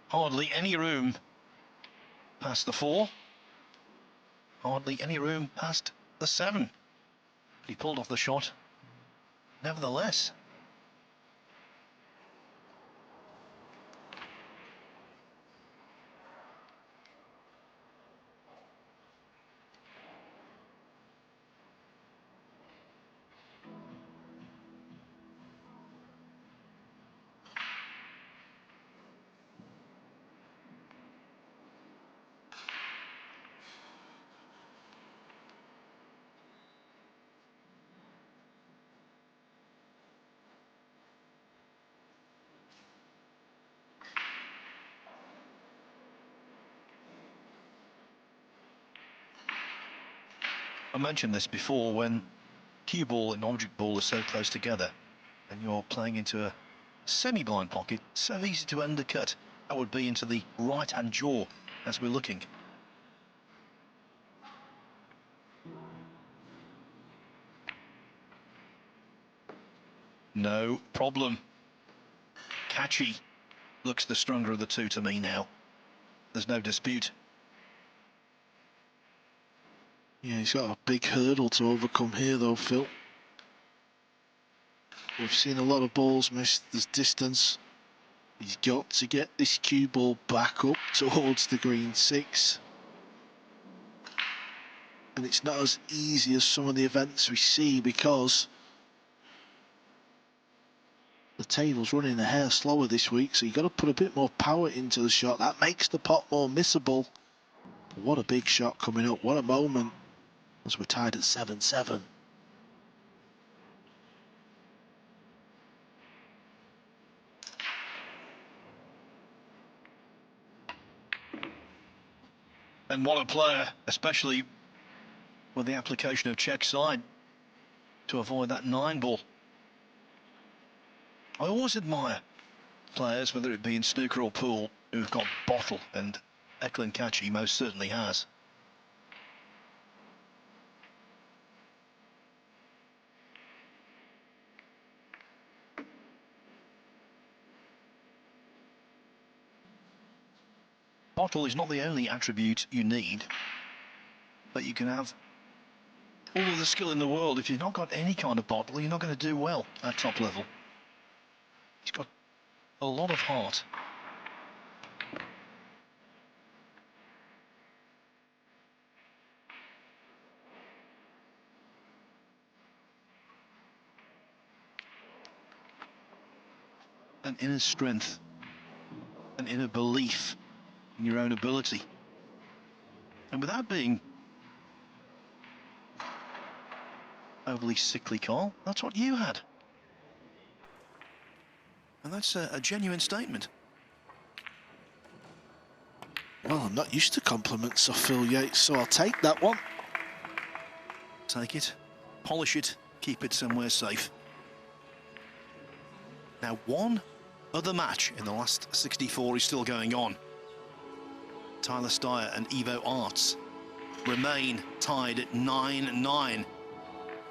Hardly any room past the 4. Hardly any room past the 7. But he pulled off the shot nevertheless. I mentioned this before, when cue ball and object ball are so close together and you're playing into a semi-blind pocket, so easy to undercut. That would be into the right-hand jaw as we're looking. No problem. Kaçi looks the stronger of the two to me now. There's no dispute. Yeah, he's got a big hurdle to overcome here though, Phil. We've seen a lot of balls miss this distance. He's got to get this cue ball back up towards the green 6. And it's not as easy as some of the events we see, because the table's running a hair slower this week, so you've got to put a bit more power into the shot. That makes the pot more missable. But what a big shot coming up. What a moment as we're tied at 7-7. And what a player, especially with the application of check side to avoid that 9 ball. I always admire players, whether it be in snooker or pool, who've got bottle, and Eklent Kaçi most certainly has. Bottle is not the only attribute you need, but you can have all of the skill in the world. If you've not got any kind of bottle, you're not going to do well at top level. He's got a lot of heart. An inner strength, an inner belief in your own ability. And without being overly sickly, Carl, that's what you had. And that's a genuine statement. Well, I'm not used to compliments of Phil Yates, so I'll take that one. Take it, polish it, keep it somewhere safe. Now, one other match in the last 64 is still going on. Tyler Styer and Evo Arts remain tied at 9-9.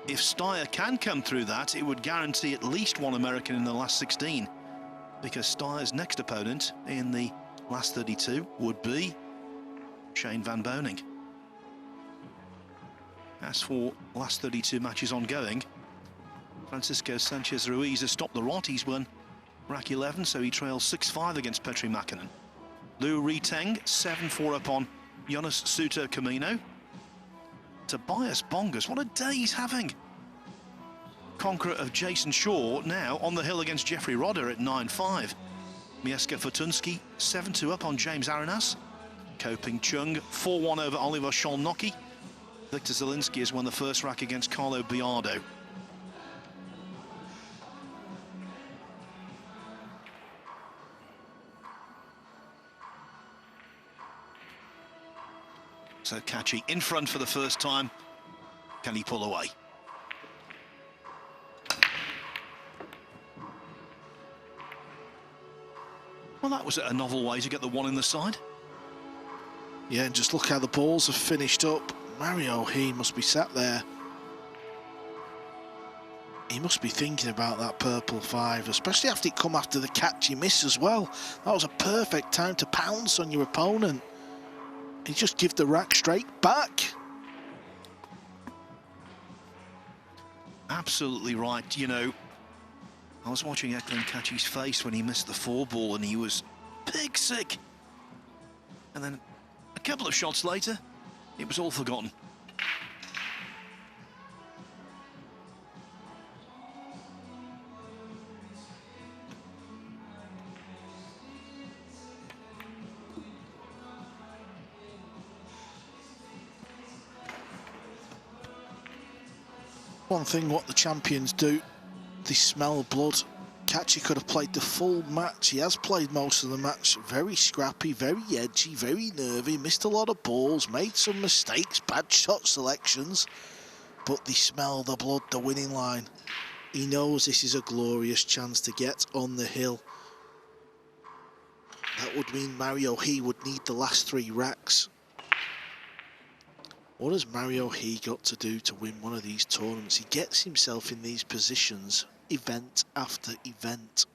If Styer can come through that, it would guarantee at least one American in the last 16, because Steyer's next opponent in the last 32 would be Shane van Boening. As for last 32 matches ongoing, Francisco Sanchez Ruiz has stopped the rot. He's won rack 11, so he trails 6-5 against Petri Makinen. Liu Riteng 7-4 up on Jonas Suter Camino. Tobias Bongas, what a day he's having. Conqueror of Jason Shaw now on the hill against Jeffrey Rodder at 9-5. Mieszko Fortunski 7-2 up on James Arenas. Koping Chung 4-1 over Oliver Szolnocki. Victor Zielinski has won the first rack against Carlo Biardo. So Kaçi in front for the first time. Can he pull away? Well, that was a novel way to get the one in the side. Yeah, and just look how the balls have finished up. Mario, he must be sat there. He must be thinking about that purple 5, especially after it come after the Kaçi miss as well. That was a perfect time to pounce on your opponent. He just give the rack straight back. Absolutely right. You know, I was watching Eklent Kaçi's face when he missed the 4 ball and he was pig sick. And then a couple of shots later, it was all forgotten. One thing what the champions do, they smell blood. Kaçi could have played the full match. He has played most of the match. Very scrappy, very edgy, very nervy, missed a lot of balls, made some mistakes, bad shot selections, but they smell the blood, the winning line. He knows this is a glorious chance to get on the hill. That would mean Mario He would need the last 3 racks. What has Mario He got to do to win one of these tournaments? He gets himself in these positions event after event.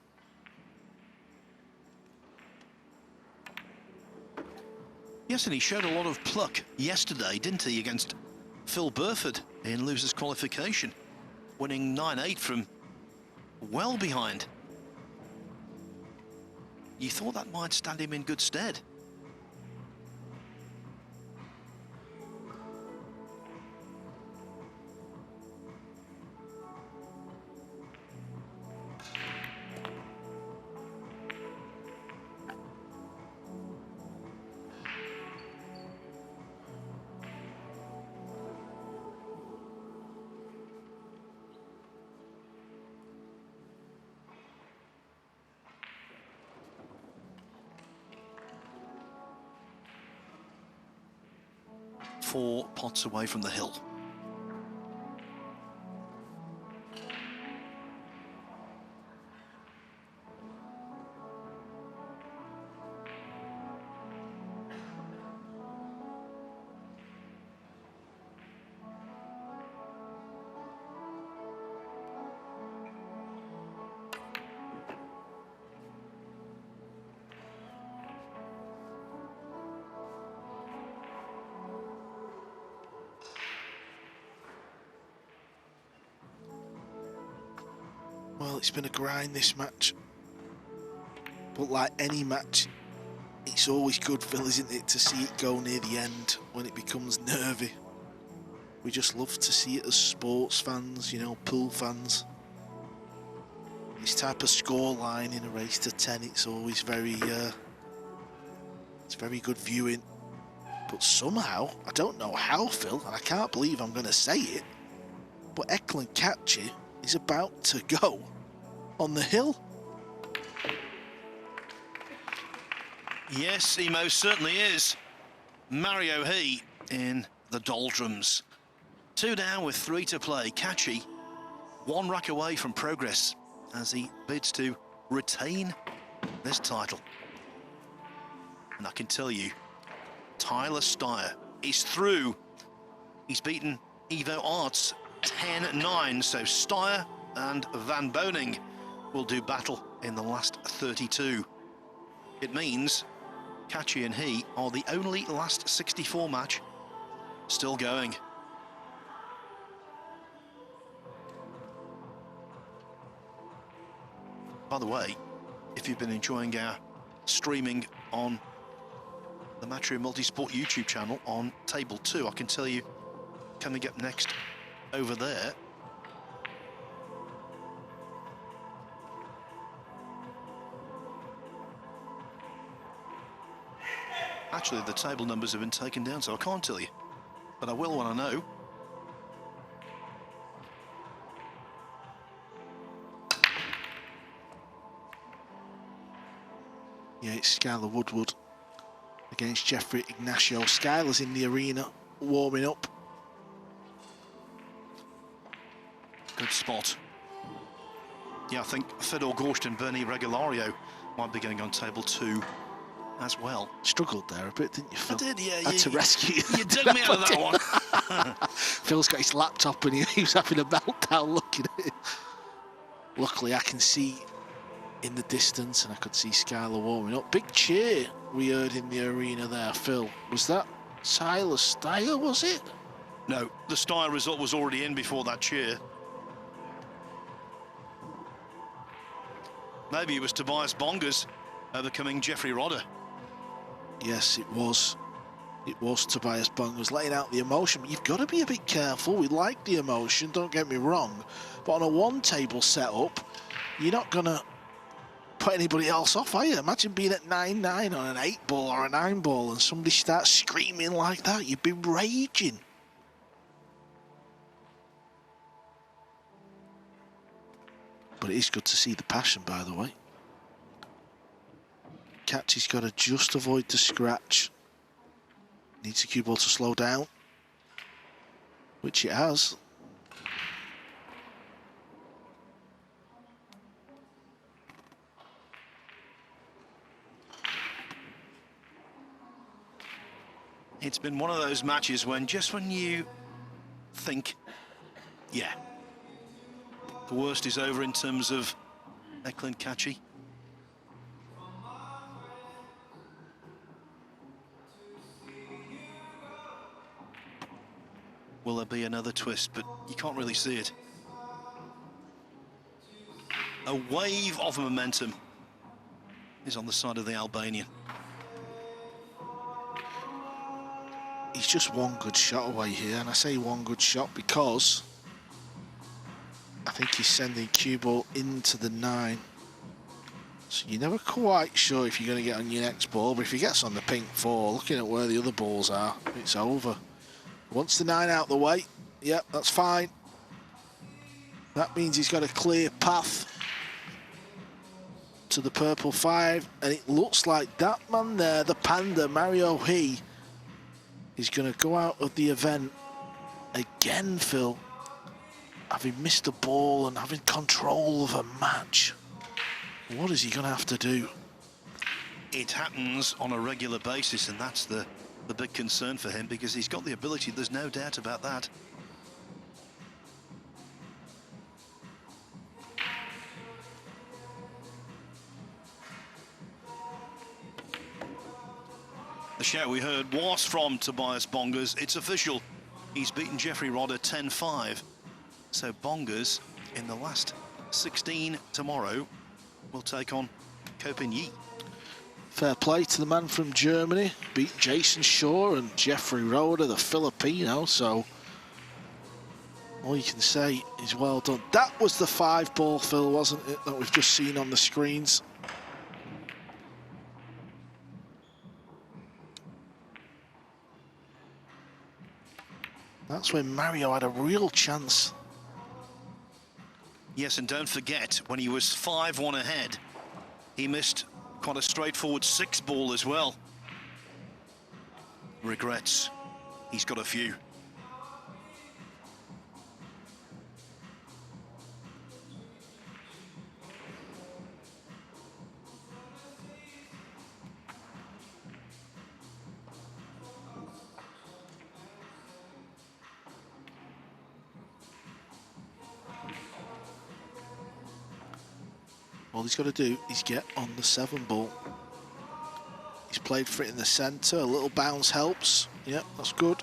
Yes, and he showed a lot of pluck yesterday, didn't he, against Phil Burford in losers qualification, winning 9-8 from well behind. You thought that might stand him in good stead. Four pots away from the hill. Well, it's been a grind this match, but like any match, it's always good, Phil, isn't it, to see it go near the end when it becomes nervy. We just love to see it as sports fans, you know, pool fans. This type of score line in a race to 10, it's always very good viewing. But somehow, I don't know how, Phil, and I can't believe I'm going to say it, but Eklent Kaçi is about to go on the hill. Yes, he most certainly is. Mario He in the doldrums. 2 down with 3 to play. Kaçi 1 rack away from progress as he bids to retain this title. And I can tell you, Tyler Steyer is through. He's beaten Evo Arts 10-9, so Steyer and Van Boening will do battle in the last 32. It means Kaçi and he are the only last 64 match still going. By the way, if you've been enjoying our streaming on the Matchroom Multisport YouTube channel on Table 2, I can tell you, coming up next over there, actually the table numbers have been taken down, so I can't tell you, but I will when I know. Yeah, it's Skylar Woodward against Jeffrey Ignacio. Skylar's in the arena warming up. Good spot. Yeah, I think Fedor Gorst and Bernie Regulario might be going on table 2 as well. Struggled there a bit, didn't you, Phil? I did, yeah. Had to rescue you. You dug me out of that one. Phil's got his laptop and he was having a meltdown looking at it. Luckily, I can see in the distance, and I could see Skylar warming up. Big cheer we heard in the arena there, Phil. Was that Silas Steyer, was it? No, the Steyer result was already in before that cheer. Maybe it was Tobias Bongers overcoming Jeffrey Rodder. Yes, it was. It was Tobias Bongers letting out the emotion, but you've got to be a bit careful. We like the emotion, don't get me wrong, but on a one-table setup, you're not going to put anybody else off, are you? Imagine being at 9-9 on an 8-ball or a 9-ball and somebody starts screaming like that. You'd be raging. But it is good to see the passion, by the way. Kaçi's got to just avoid the scratch. Needs the cue ball to slow down, which it has. It's been one of those matches when just when you think, yeah, the worst is over in terms of Eklent Kaçi, will there be another twist? But you can't really see it. A wave of momentum is on the side of the Albanian. He's just one good shot away here, and I say one good shot because I think he's sending cue ball into the 9. So you're never quite sure if you're going to get on your next ball, but if he gets on the pink 4, looking at where the other balls are, it's over. Once the 9 out the way, yep, that's fine. That means he's got a clear path to the purple 5, and it looks like that man there, the panda, Mario He, is going to go out of the event again, Phil, having missed a ball and having control of a match. What is he going to have to do? It happens on a regular basis, and that's the big concern for him, because he's got the ability, there's no doubt about that. The shout we heard was from Tobias Bongers. It's official. He's beaten Jeffrey Rodder 10-5. So Bongers, in the last 16 tomorrow, will take on Kopin Yi. Fair play to the man from Germany. Beat Jason Shaw and Jeffrey Rodder, the Filipino. So all you can say is well done. That was the 5-ball, Phil, wasn't it, that we've just seen on the screens? That's when Mario had a real chance. Yes, and don't forget, when he was 5-1 ahead, he missed quite a straightforward 6-ball as well. Regrets. He's got a few. All he's got to do is get on the 7-ball. He's played for it in the centre. A little bounce helps. Yep, that's good.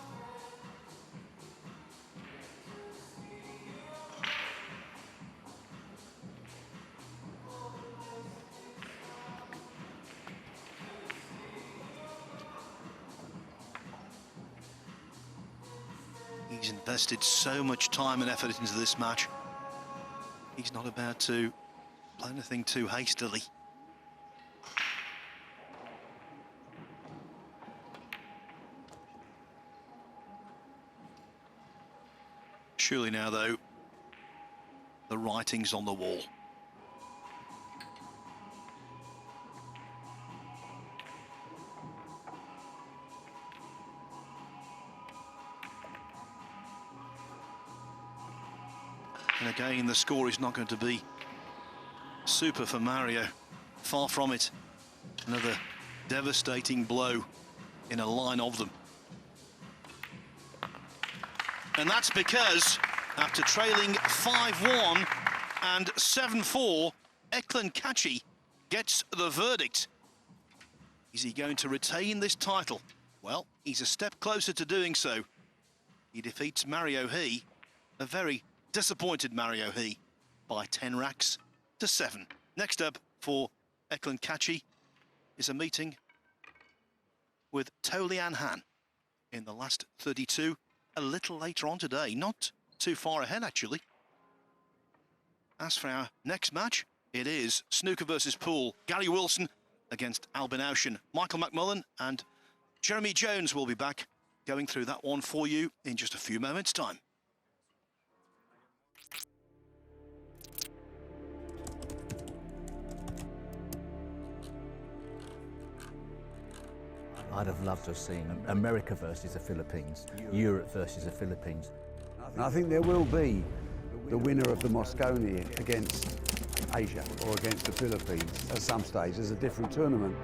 He's invested so much time and effort into this match. He's not about to play anything too hastily. Surely now, though, the writing's on the wall. And again, the score is not going to be super for Mario. Far from it. Another devastating blow in a line of them. And that's because after trailing 5-1 and 7-4, Eklent Kaçi gets the verdict. Is he going to retain this title? Well, he's a step closer to doing so. He defeats Mario He, a very disappointed Mario He, by 10 racks to 7. Next up for Eklent Kaçi is a meeting with Tolian Han in the last 32, a little later on today, not too far ahead actually. As for our next match, it is snooker versus pool. Gary Wilson against Albin Ocean. Michael McMullen and Jeremy Jones will be back going through that one for you in just a few moments' time. I'd have loved to have seen America versus the Philippines, Europe versus the Philippines. And I think there will be the winner of the Moscone against Asia or against the Philippines at some stage. There's a different tournament.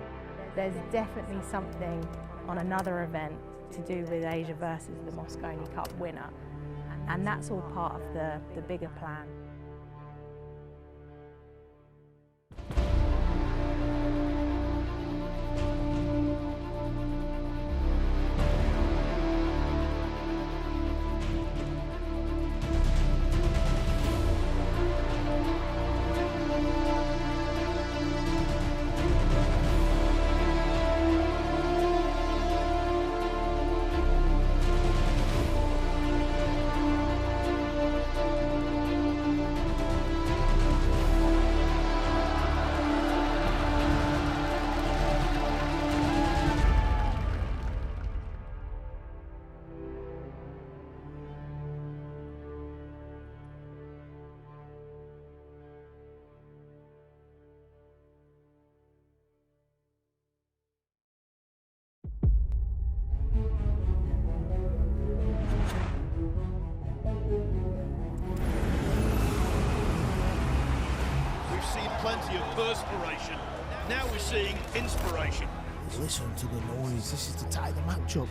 There's definitely something on another event to do with Asia versus the Moscone Cup winner, and that's all part of the bigger plan. Plenty of perspiration. Now we're seeing inspiration. Listen to the noise. This is to tie the match up.